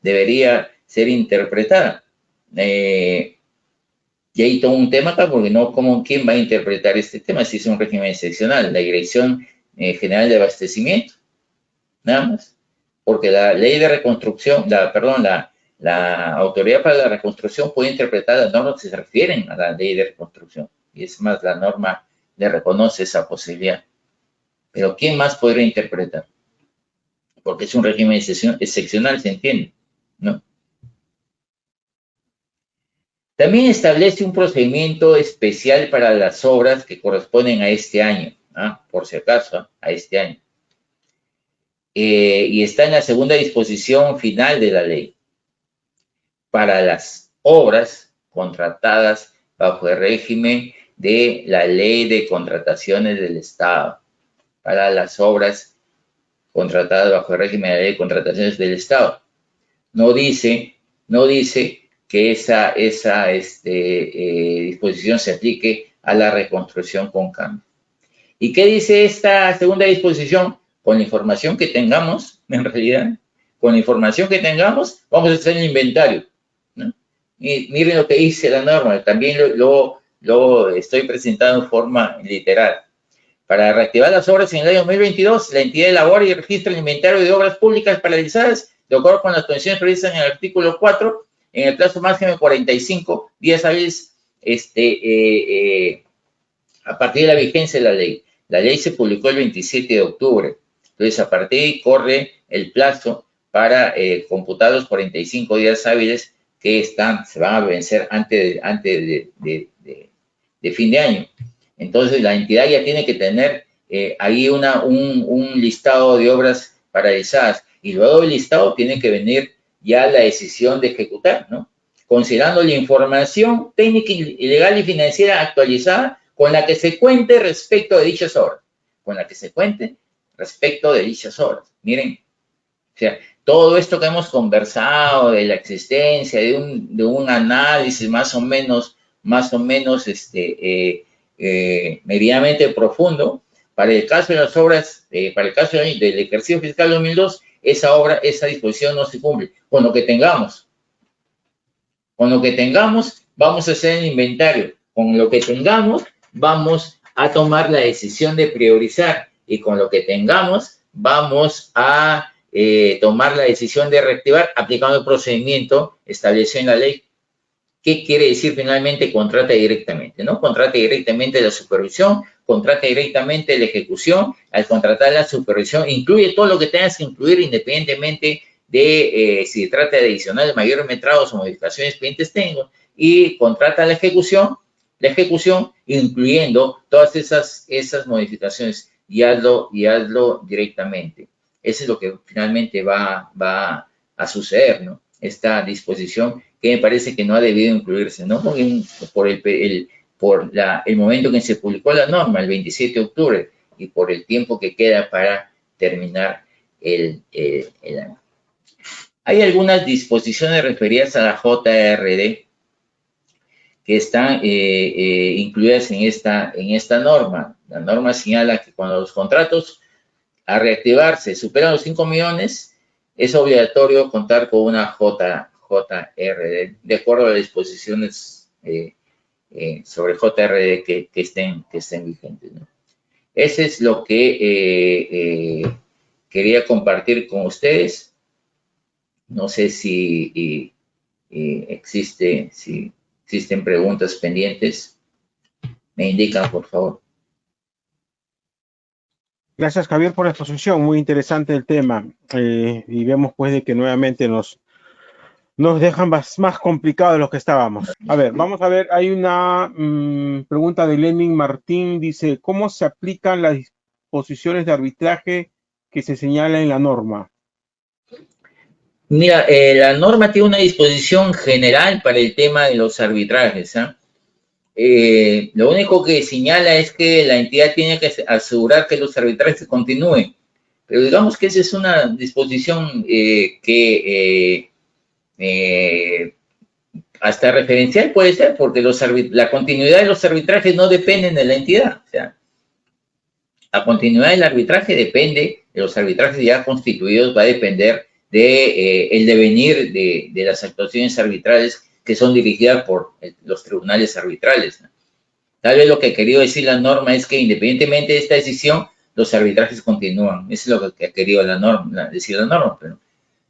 debería ser interpretada. Y hay todo un tema acá, porque ¿quién va a interpretar este tema? Si es un régimen excepcional, la Dirección General de Abastecimiento, nada más. Porque la ley de reconstrucción, la Autoridad para la Reconstrucción puede interpretar las normas que se refieren a la ley de reconstrucción. Y es más, la norma le reconoce esa posibilidad. Pero ¿quién más podría interpretar? Porque es un régimen excepcional, ¿se entiende? ¿No? También establece un procedimiento especial para las obras que corresponden a este año, por si acaso, a este año. Y está en la segunda disposición final de la ley. Para las obras contratadas bajo el régimen de la Ley de Contrataciones del Estado. Para las obras contratadas bajo el régimen de la Ley de Contrataciones del Estado. No dice que esa disposición se aplique a la reconstrucción con cambio. ¿Y qué dice esta segunda disposición? Con la información que tengamos, en realidad, con la información que tengamos, vamos a hacer el inventario, ¿no? Y miren lo que dice la norma, también lo estoy presentando en forma literal. Para reactivar las obras en el año 2022, la entidad elabora y registra el inventario de obras públicas paralizadas de acuerdo con las condiciones previstas en el artículo 4, en el plazo máximo de 45 días hábiles a partir de la vigencia de la ley. La ley se publicó el 27 de octubre. Entonces, a partir de ahí corre el plazo para computar los 45 días hábiles que se van a vencer antes de fin de año. Entonces, la entidad ya tiene que tener ahí un listado de obras paralizadas. Y luego del listado tiene que venir ya la decisión de ejecutar, ¿no? Considerando la información técnica, legal y financiera actualizada con la que se cuente respecto de dichas obras. Con la que se cuente respecto de dichas obras. Miren, o sea, todo esto que hemos conversado de la existencia de un análisis más o menos medianamente profundo, para el caso de las obras, para el caso del ejercicio fiscal 2002, esa disposición no se cumple. Con lo que tengamos, vamos a hacer el inventario. Con lo que tengamos, vamos a tomar la decisión de priorizar. Y con lo que tengamos, vamos a tomar la decisión de reactivar aplicando el procedimiento establecido en la ley. ¿Qué quiere decir finalmente? Contrata directamente, ¿no? Contrata directamente la supervisión, contrata directamente la ejecución. Al contratar la supervisión, incluye todo lo que tengas que incluir independientemente de si se trata de adicionales, mayores metrados o modificaciones pendientes técnicos, y contrata la ejecución incluyendo todas esas modificaciones y hazlo directamente. Eso es lo que finalmente va a suceder, ¿no? Esta disposición que me parece que no ha debido incluirse, ¿no? Por el momento en que se publicó la norma, el 27 de octubre, y por el tiempo que queda para terminar el año. Hay algunas disposiciones referidas a la JRD que están incluidas en esta norma. La norma señala que cuando los contratos a reactivarse superan los 5 millones, es obligatorio contar con una JRD, de acuerdo a las disposiciones sobre JRD que estén vigentes, ¿no? Ese es lo que quería compartir con ustedes. No sé si existen preguntas pendientes. Me indican, por favor. Gracias, Javier, por la exposición. Muy interesante el tema. Y vemos, pues, de que nuevamente nos dejan más complicados de los que estábamos. A ver, vamos a ver. Hay una pregunta de Lenin Martín. Dice, ¿cómo se aplican las disposiciones de arbitraje que se señala en la norma? Mira, la norma tiene una disposición general para el tema de los arbitrajes, ¿eh? Lo único que señala es que la entidad tiene que asegurar que los arbitrajes continúen. Pero digamos que esa es una disposición que hasta referencial puede ser, porque la continuidad de los arbitrajes no dependen de la entidad. O sea, la continuidad del arbitraje depende de los arbitrajes ya constituidos, va a depender el devenir de las actuaciones arbitrales que son dirigidas por los tribunales arbitrales, ¿no? Tal vez lo que ha querido decir la norma es que independientemente de esta decisión, los arbitrajes continúan. Eso es lo que ha querido decir la norma, pero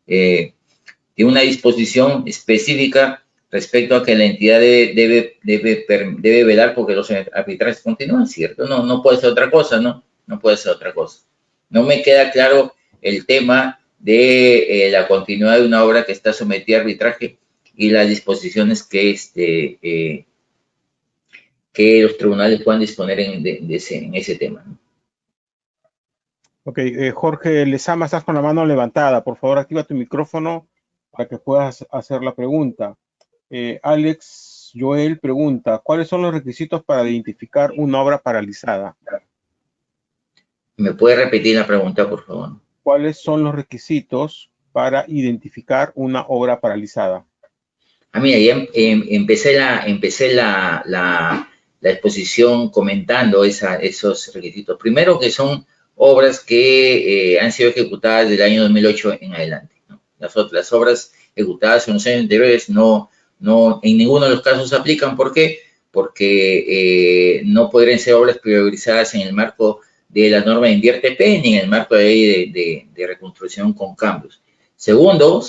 tiene una disposición específica respecto a que la entidad debe velar porque los arbitrajes continúan, ¿cierto? No puede ser otra cosa, ¿no? No puede ser otra cosa. No me queda claro el tema de la continuidad de una obra que está sometida a arbitraje y las disposiciones que los tribunales puedan disponer en ese tema, ¿no? Ok, Jorge Lezama, estás con la mano levantada. Por favor, activa tu micrófono para que puedas hacer la pregunta. Alex Joel pregunta, ¿cuáles son los requisitos para identificar una obra paralizada? ¿Me puede repetir la pregunta, por favor? ¿Cuáles son los requisitos para identificar una obra paralizada? Mira, ya empecé la exposición comentando esos requisitos. Primero, que son obras que han sido ejecutadas desde el año 2008 en adelante, ¿no? Las obras ejecutadas en los años anteriores no en ninguno de los casos se aplican. ¿Por qué? Porque no podrían ser obras priorizadas en el marco de la norma de Invierte-P ni en el marco de ley de reconstrucción con cambios. Segundo,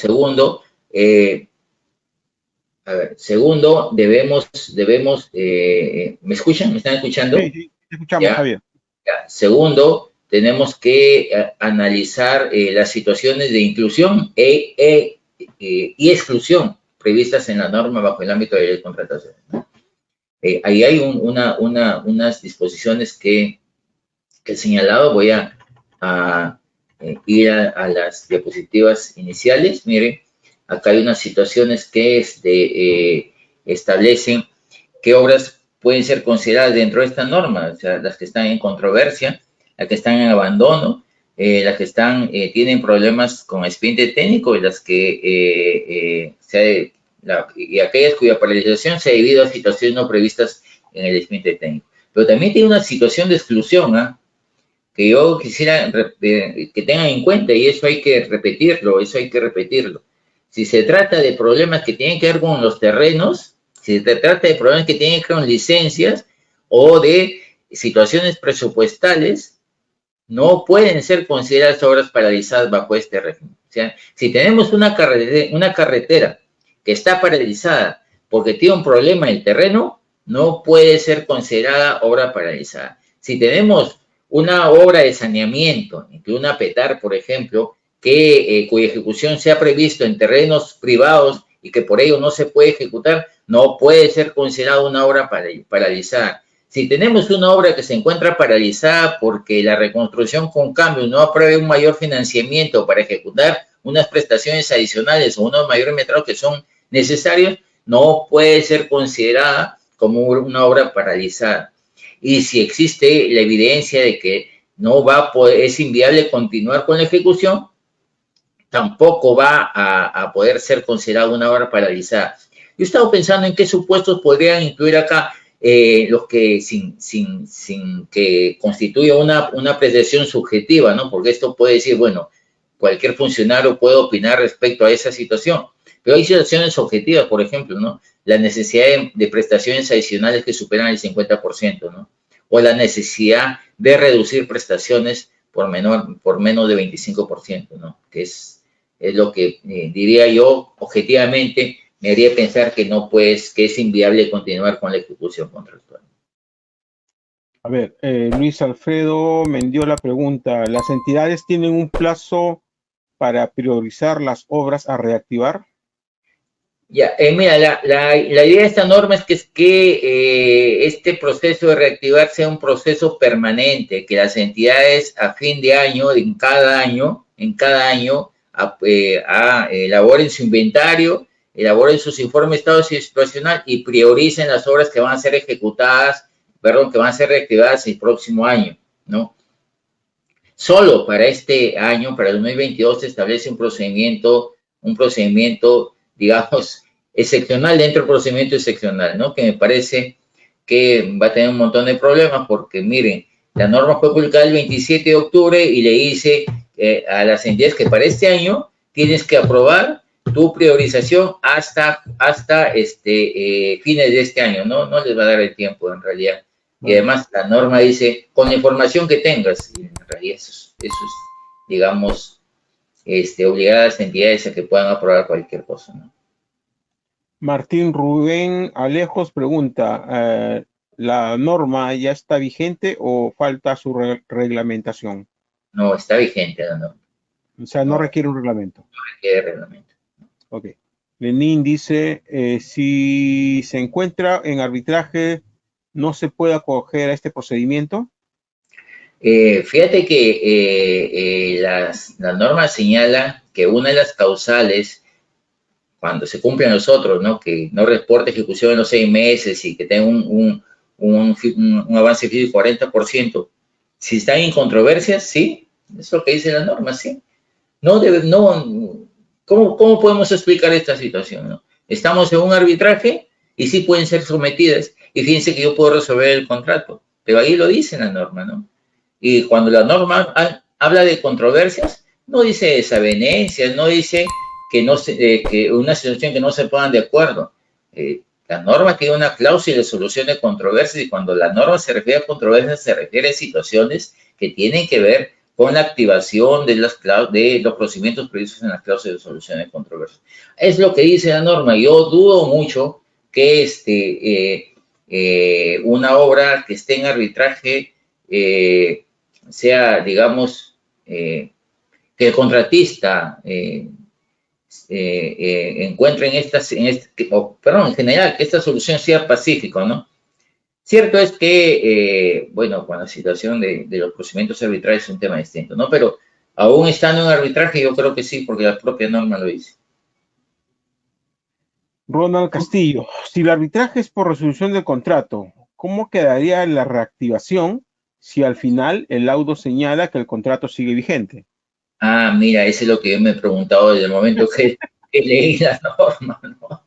debemos, ¿me escuchan? ¿Me están escuchando? Sí, sí, te escuchamos, ¿Ya? Javier. Ya. Segundo, tenemos que analizar las situaciones de inclusión y exclusión previstas en la norma bajo el ámbito de la ley de contratación, ¿no? Ahí hay unas disposiciones que he señalado. Voy a ir a las diapositivas iniciales. Miren, acá hay unas situaciones que establecen qué obras pueden ser consideradas dentro de esta norma, o sea, las que están en controversia, las que están en abandono, las que tienen problemas con expediente técnico y las que y aquellas cuya paralización se ha debido a situaciones no previstas en el expediente técnico. Pero también tiene una situación de exclusión, que yo quisiera que tengan en cuenta, y eso hay que repetirlo, Si se trata de problemas que tienen que ver con los terrenos, si se trata de problemas que tienen que ver con licencias o de situaciones presupuestales, no pueden ser consideradas obras paralizadas bajo este régimen. O sea, si tenemos una carretera que está paralizada porque tiene un problema en el terreno, no puede ser considerada obra paralizada. Si tenemos una obra de saneamiento, una PETAR, por ejemplo, cuya ejecución se ha previsto en terrenos privados y que por ello no se puede ejecutar, no puede ser considerada una obra paralizada. Si tenemos una obra que se encuentra paralizada porque la reconstrucción con cambios no apruebe un mayor financiamiento para ejecutar unas prestaciones adicionales o unos mayores metrados que son necesarios, no puede ser considerada como una obra paralizada. Y si existe la evidencia de que es inviable continuar con la ejecución, tampoco va a poder ser considerada una obra paralizada. Yo he estado pensando en qué supuestos podrían incluir acá los que sin que constituya una apreciación subjetiva, ¿no? Porque esto puede decir, bueno, cualquier funcionario puede opinar respecto a esa situación, pero hay situaciones objetivas, por ejemplo, ¿no? La necesidad de prestaciones adicionales que superan el 50%, ¿no? O la necesidad de reducir prestaciones por menos de 25%, ¿no? Que es lo que diría yo objetivamente me haría pensar que que es inviable continuar con la ejecución contractual. A ver, Luis Alfredo Mendiola pregunta, ¿las entidades tienen un plazo para priorizar las obras a reactivar? Ya, mira, la idea de esta norma es que este proceso de reactivar sea un proceso permanente, que las entidades a fin de año, en cada año, elaboren su inventario, elaboren sus informes de estado situacional y prioricen las obras que van a ser que van a ser reactivadas el próximo año, ¿no? Solo para este año, para el 2022, se establece un procedimiento, digamos, excepcional dentro del procedimiento excepcional, ¿no? Que me parece que va a tener un montón de problemas porque, miren, la norma fue publicada el 27 de octubre y le dice a las entidades que para este año tienes que aprobar tu priorización hasta fines de este año, ¿no? No les va a dar el tiempo, en realidad. Y además la norma dice, con la información que tengas, y en realidad eso es digamos, obligar a las entidades a que puedan aprobar cualquier cosa, ¿no? Martín Rubén Alejos pregunta, ¿la norma ya está vigente o falta su reglamentación? No, está vigente la norma. O sea, no requiere un reglamento. No requiere reglamento. Ok. Lenín dice, si se encuentra en arbitraje, ¿no se puede acoger a este procedimiento? Fíjate que la norma señala que una de las causales, cuando se cumplen los otros, ¿no? Que no reporte ejecución en los 6 meses y que tenga un avance físico de 40%, si están en controversia, sí, es lo que dice la norma, sí. ¿Cómo podemos explicar esta situación, no? Estamos en un arbitraje y sí pueden ser sometidas, y fíjense que yo puedo resolver el contrato, pero ahí lo dice la norma, ¿no? Y cuando la norma habla de controversias, no dice desavenencias, no dice que una situación que no se pongan de acuerdo. La norma tiene una cláusula de solución de controversias y cuando la norma se refiere a controversias se refiere a situaciones que tienen que ver con la activación de los procedimientos previstos en las cláusulas de solución de controversias. Es lo que dice la norma. Yo dudo mucho que una obra que esté en arbitraje sea, digamos, que el contratista encuentre en general, que esta solución sea pacífica, ¿no? Cierto es que, bueno, con la situación de los procedimientos arbitrales es un tema distinto, ¿no? Pero aún estando en arbitraje, yo creo que sí, porque la propia norma lo dice. Ronald Castillo, si el arbitraje es por resolución del contrato, ¿cómo quedaría la reactivación si al final el laudo señala que el contrato sigue vigente? Ah, mira, eso es lo que yo me he preguntado desde el momento que leí la norma, ¿no?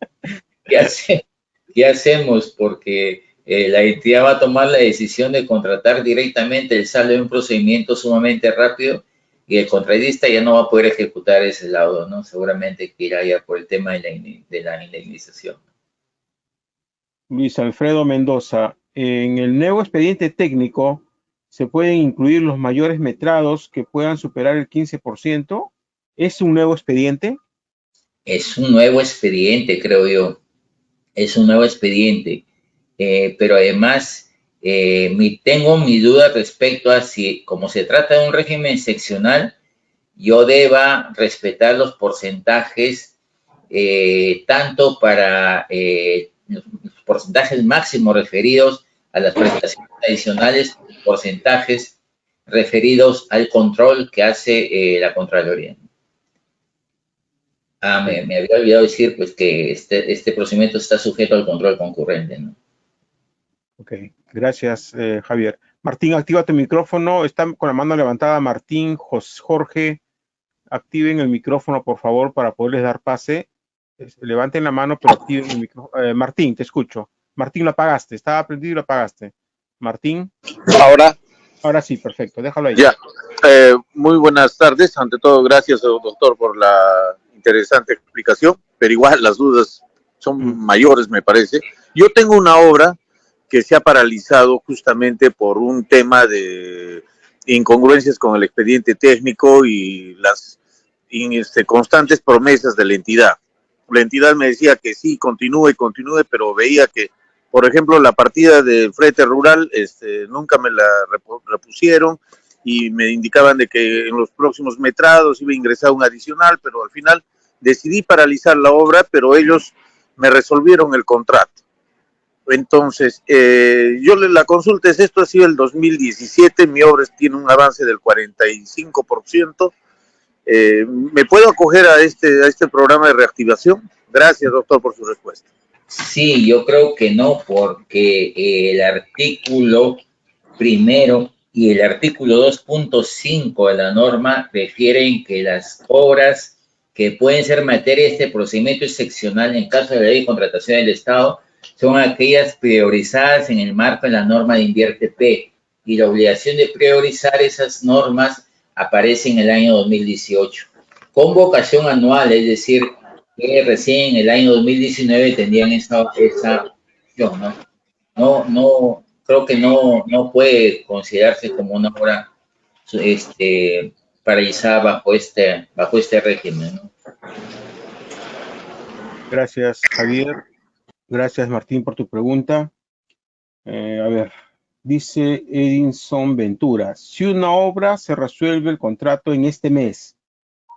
¿Qué hacemos? Porque la entidad va a tomar la decisión de contratar directamente el saldo de un procedimiento sumamente rápido y el contratista ya no va a poder ejecutar ese laudo, ¿no? Seguramente que irá ya por el tema de la indemnización. Luis Alfredo Mendoza, en el nuevo expediente técnico se pueden incluir los mayores metrados que puedan superar el 15%. ¿Es un nuevo expediente? Es un nuevo expediente, creo yo. Es un nuevo expediente. Pero además tengo mi duda respecto a si, como se trata de un régimen seccional, yo deba respetar los porcentajes tanto para los porcentajes máximos referidos a las prestaciones adicionales, porcentajes referidos al control que hace la Contraloría. Me había olvidado decir pues que este procedimiento está sujeto al control concurrente, ¿no? Ok, gracias, Javier. Martín, activa tu micrófono. Está con la mano levantada Martín, Jorge. Activen el micrófono, por favor, para poderles dar pase. Levanten la mano, pero activen el micrófono. Martín, te escucho. Martín, lo apagaste. Estaba prendido y lo apagaste. Martín. Ahora sí, perfecto. Déjalo ahí. Ya. Muy buenas tardes. Ante todo, gracias, doctor, por la interesante explicación, pero igual las dudas son mayores, me parece. Yo tengo una obra que se ha paralizado justamente por un tema de incongruencias con el expediente técnico y las constantes promesas de la entidad. La entidad me decía que sí, continúe, pero veía que, por ejemplo, la partida del flete rural nunca me la repusieron y me indicaban de que en los próximos metrados iba a ingresar un adicional, pero al final decidí paralizar la obra, pero ellos me resolvieron el contrato. Entonces, la consulta es esto, ha sido el 2017, mi obra tiene un avance del 45%. ¿Me puedo acoger a este programa de reactivación? Gracias, doctor, por su respuesta. Sí, yo creo que no, porque el artículo primero y el artículo 2.5 de la norma refieren que las obras que pueden ser materia de este procedimiento excepcional en caso de la ley de contratación del Estado son aquellas priorizadas en el marco de la norma de Invierte P, y la obligación de priorizar esas normas aparece en el año 2018. Convocación anual, es decir, que recién en el año 2019 tendrían esa opción, ¿no? No, creo que no puede considerarse como una obra paralizada bajo este régimen, ¿no? Gracias, Javier. Gracias, Martín, por tu pregunta. A ver, dice Edinson Ventura, si una obra se resuelve el contrato en este mes,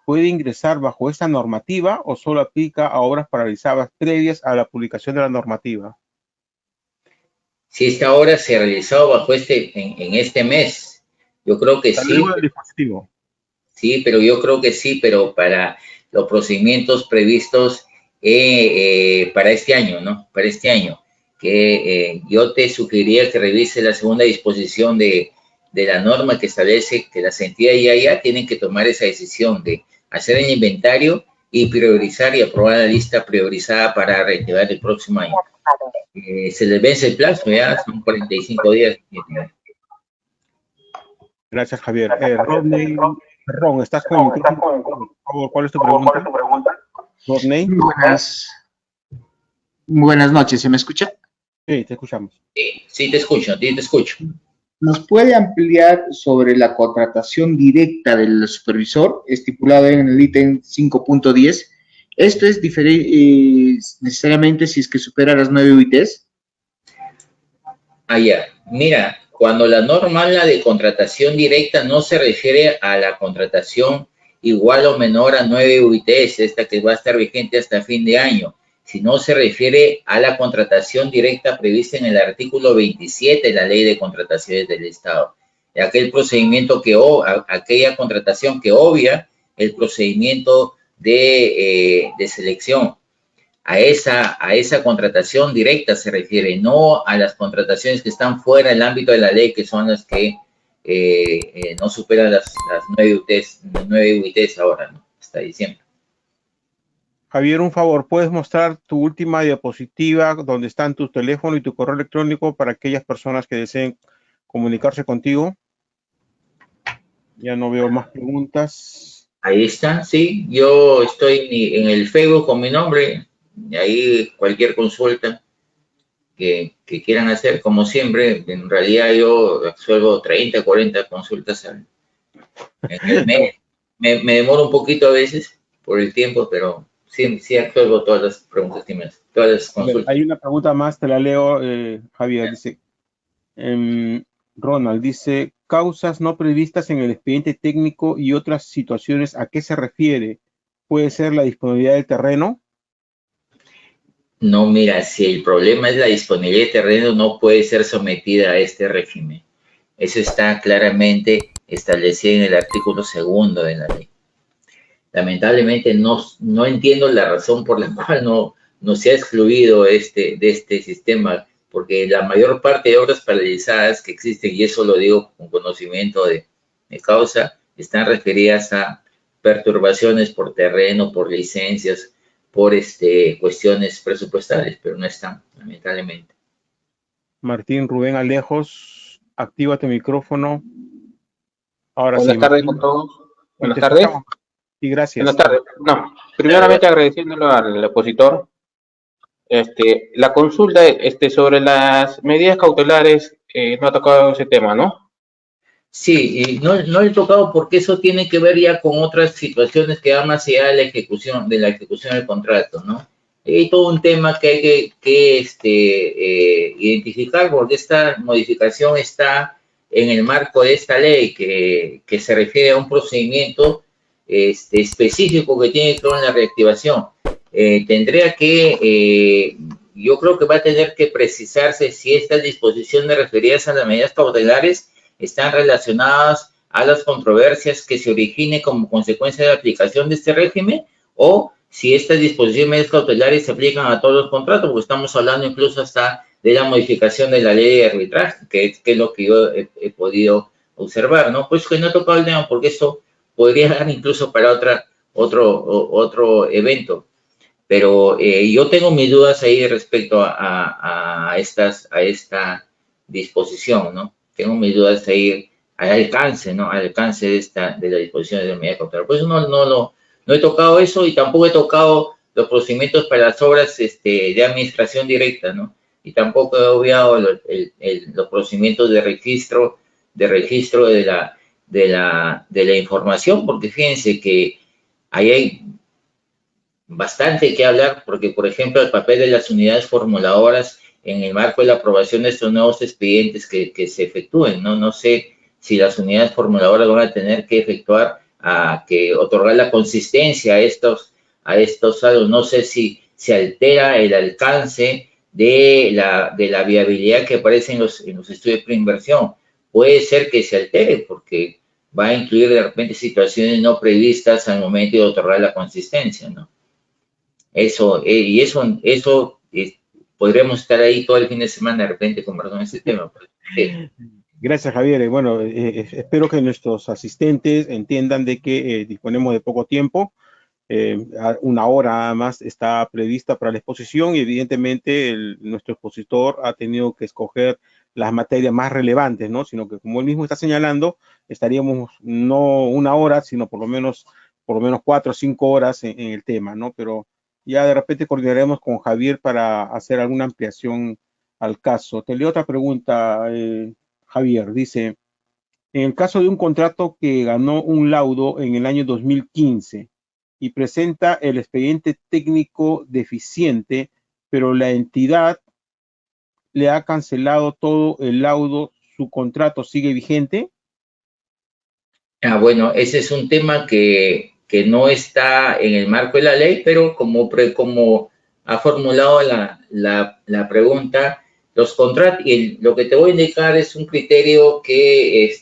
¿puede ingresar bajo esta normativa o solo aplica a obras paralizadas previas a la publicación de la normativa? Si esta obra se ha realizado bajo en este mes, yo creo que sí. Sí, pero yo creo que sí, pero para los procedimientos previstos para este año, ¿no? Para este año, que yo te sugeriría que revise la segunda disposición de la norma que establece que las entidades ya tienen que tomar esa decisión de hacer el inventario y priorizar y aprobar la lista priorizada para reactivar el próximo año. Se les vence el plazo, ya son 45 días. Gracias, Javier. Rodney, Ron, ¿estás con el micrófono? Por favor, ¿cuál es tu pregunta? Rodney. Buenas noches, ¿se me escucha? Sí, te escuchamos. Sí, te escucho, te escucho. ¿Nos puede ampliar sobre la contratación directa del supervisor, estipulado en el ítem 5.10? ¿Esto es necesariamente si es que supera las 9 UITs? Ya. Mira, cuando la norma habla de contratación directa no se refiere a la contratación igual o menor a 9 UITs, esta que va a estar vigente hasta fin de año, sino se refiere a la contratación directa prevista en el artículo 27 de la Ley de Contrataciones del Estado. Aquel procedimiento aquella contratación que obvia el procedimiento de selección. A esa contratación directa se refiere, no a las contrataciones que están fuera del ámbito de la ley, que son las que no superan las 9 UITs ahora, ¿no? Hasta diciembre. Javier, un favor, ¿puedes mostrar tu última diapositiva donde están tu teléfono y tu correo electrónico para aquellas personas que deseen comunicarse contigo? Ya no veo más preguntas. Ahí está, sí. Yo estoy en el Facebook con mi nombre. Y ahí cualquier consulta que quieran hacer, como siempre, en realidad yo resuelvo 30, 40 consultas en el mes. Me demoro un poquito a veces por el tiempo, pero sí resuelvo todas las preguntas que me hacen, todas las consultas. Hay una pregunta más, te la leo, Javier. Dice, Ronald dice, causas no previstas en el expediente técnico y otras situaciones, ¿a qué se refiere? ¿Puede ser la disponibilidad del terreno? No, mira, si el problema es la disponibilidad de terreno, no puede ser sometida a este régimen. Eso está claramente establecido en el artículo 2 de la ley. Lamentablemente no entiendo la razón por la cual no se ha excluido de este sistema, porque la mayor parte de obras paralizadas que existen, y eso lo digo con conocimiento de causa, están referidas a perturbaciones por terreno, por licencias, por cuestiones presupuestales, pero no están, lamentablemente. Martín Rubén Alejos, activa tu micrófono. Ahora Buenas sí, tardes Martín. con todos. Buenas Te tardes. escuchamos. Y gracias. Buenas tardes. No, primeramente agradeciéndolo al expositor. La consulta sobre las medidas cautelares, no ha tocado ese tema, ¿no? Sí, y no he tocado porque eso tiene que ver ya con otras situaciones que van más allá de la ejecución del contrato, ¿no? Hay todo un tema que hay que identificar, porque esta modificación está en el marco de esta ley que se refiere a un procedimiento específico que tiene que ver con la reactivación. Yo creo que va a tener que precisarse si estas disposiciones referidas a las medidas cautelares están relacionadas a las controversias que se originen como consecuencia de la aplicación de este régimen, o si estas disposiciones cautelares se aplican a todos los contratos, porque estamos hablando incluso hasta de la modificación de la ley de arbitraje, que es lo que yo he podido observar, ¿no? Pues que no he tocado el tema, porque esto podría dar incluso para otro evento. Pero yo tengo mis dudas ahí respecto a esta disposición, ¿no? Tengo mis dudas ahí al alcance, ¿no? Al alcance de la disposición de la medida cautelar. Por eso no he tocado eso, y tampoco he tocado los procedimientos para las obras de administración directa, ¿no? Y tampoco he obviado los procedimientos de registro de la información, porque fíjense que ahí hay bastante que hablar, porque, por ejemplo, el papel de las unidades formuladoras en el marco de la aprobación de estos nuevos expedientes que se efectúen, ¿no? No sé si las unidades formuladoras van a tener que otorgar la consistencia a estos saldos. No sé si se altera el alcance de la viabilidad que aparece en los estudios de preinversión. Puede ser que se altere, porque va a incluir de repente situaciones no previstas al momento de otorgar la consistencia, ¿no? Eso podríamos estar ahí todo el fin de semana de repente conversando ese tema. Gracias, Javier. Bueno, espero que nuestros asistentes entiendan de que disponemos de poco tiempo. Una hora nada más está prevista para la exposición, y evidentemente nuestro expositor ha tenido que escoger las materias más relevantes, ¿no? Sino que, como él mismo está señalando, estaríamos no una hora, sino por lo menos 4 o 5 horas en el tema, ¿no? Pero ya de repente coordinaremos con Javier para hacer alguna ampliación al caso. Te leo otra pregunta, Javier. Dice, en el caso de un contrato que ganó un laudo en el año 2015 y presenta el expediente técnico deficiente, pero la entidad le ha cancelado todo el laudo, ¿su contrato sigue vigente? Bueno, ese es un tema que no está en el marco de la ley, pero como ha formulado la pregunta, los contratos, y lo que te voy a indicar es un criterio que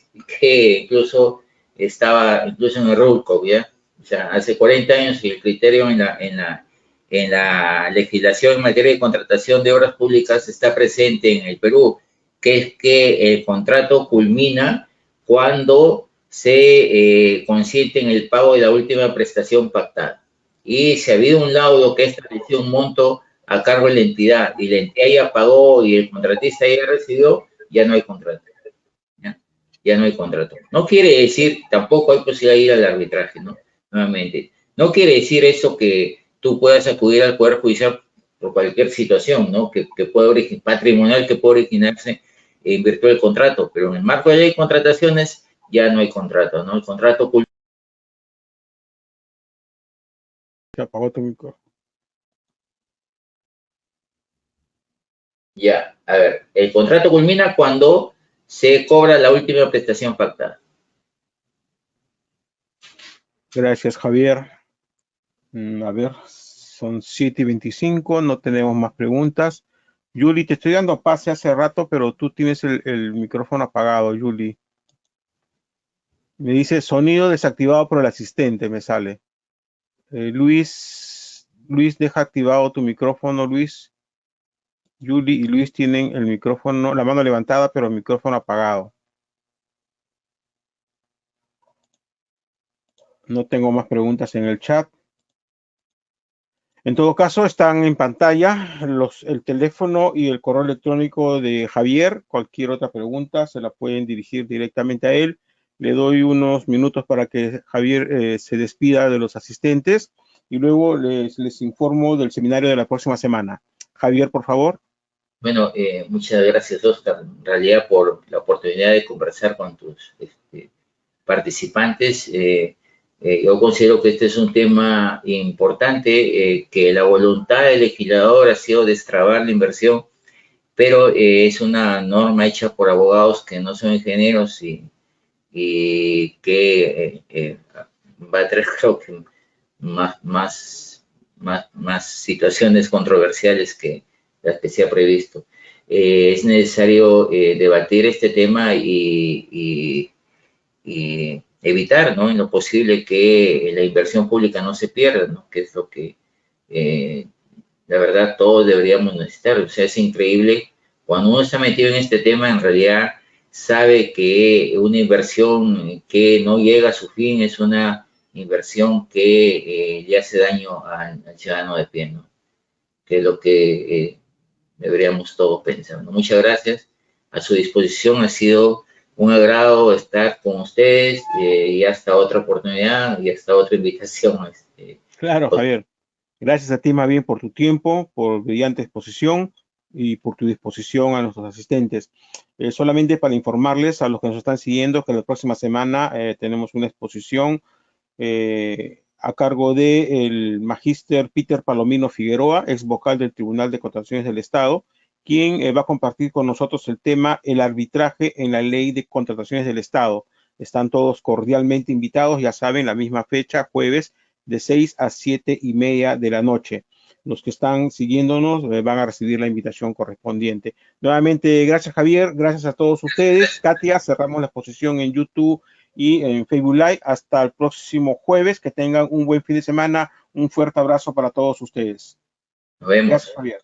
incluso estaba incluso en el RULCOP, ¿ya? O sea, hace 40 años y el criterio en la legislación en materia de contratación de obras públicas está presente en el Perú, que es que el contrato culmina cuando se consiente en el pago de la última prestación pactada. Y si ha habido un laudo que ha establecido un monto a cargo de la entidad y la entidad ya pagó y el contratista ya recibió, ya no hay contrato. Ya no hay contrato. No quiere decir, tampoco hay posibilidad de ir al arbitraje, ¿no? Nuevamente. No quiere decir eso que tú puedas acudir al Poder Judicial por cualquier situación, ¿no? Que puede patrimonial que puede originarse en virtud del contrato, pero en el marco de la ley de contrataciones ya no hay contrato, ¿no? El contrato culmina. Se apagó tu micrófono. Ya, a ver, el contrato culmina cuando se cobra la última prestación pactada. Gracias, Javier. A ver, son 7:25, no tenemos más preguntas. Yuli, te estoy dando pase hace rato, pero tú tienes el micrófono apagado, Yuli. Me dice sonido desactivado por el asistente, me sale. Luis, deja activado tu micrófono, Luis. Yuli y Luis tienen el micrófono, la mano levantada, pero el micrófono apagado. No tengo más preguntas en el chat. En todo caso, están en pantalla el teléfono y el correo electrónico de Javier. Cualquier otra pregunta se la pueden dirigir directamente a él. Le doy unos minutos para que Javier se despida de los asistentes y luego les informo del seminario de la próxima semana. Javier, por favor. Bueno, muchas gracias, Oscar, en realidad por la oportunidad de conversar con tus participantes. Yo considero que este es un tema importante, que la voluntad del legislador ha sido destrabar la inversión, pero es una norma hecha por abogados que no son ingenieros y que va a traer, creo que, más situaciones controversiales que las que se ha previsto. Es necesario debatir este tema y evitar, ¿no?, en lo posible que la inversión pública no se pierda, ¿no?, que es lo que la verdad todos deberíamos necesitar. O sea, es increíble cuando uno está metido en este tema, en realidad sabe que una inversión que no llega a su fin es una inversión que le hace daño al ciudadano de pie, ¿no?, que es lo que deberíamos todos pensar, ¿no? Muchas gracias. A su disposición, ha sido un agrado estar con ustedes y hasta otra oportunidad y hasta otra invitación. Claro, Javier. Gracias a ti más bien por tu tiempo, por brillante exposición y por tu disposición a nuestros asistentes. Solamente para informarles a los que nos están siguiendo que la próxima semana tenemos una exposición a cargo del magíster Peter Palomino Figueroa, ex vocal del Tribunal de Contrataciones del Estado, quien va a compartir con nosotros el tema el arbitraje en la Ley de Contrataciones del Estado. Están todos cordialmente invitados, ya saben, la misma fecha, jueves, de 6 a 7:30 de la noche. Los que están siguiéndonos van a recibir la invitación correspondiente. Nuevamente, gracias, Javier, gracias a todos ustedes. Katia, cerramos la exposición en YouTube y en Facebook Live. Hasta el próximo jueves. Que tengan un buen fin de semana. Un fuerte abrazo para todos ustedes. Nos vemos. Gracias, Javier.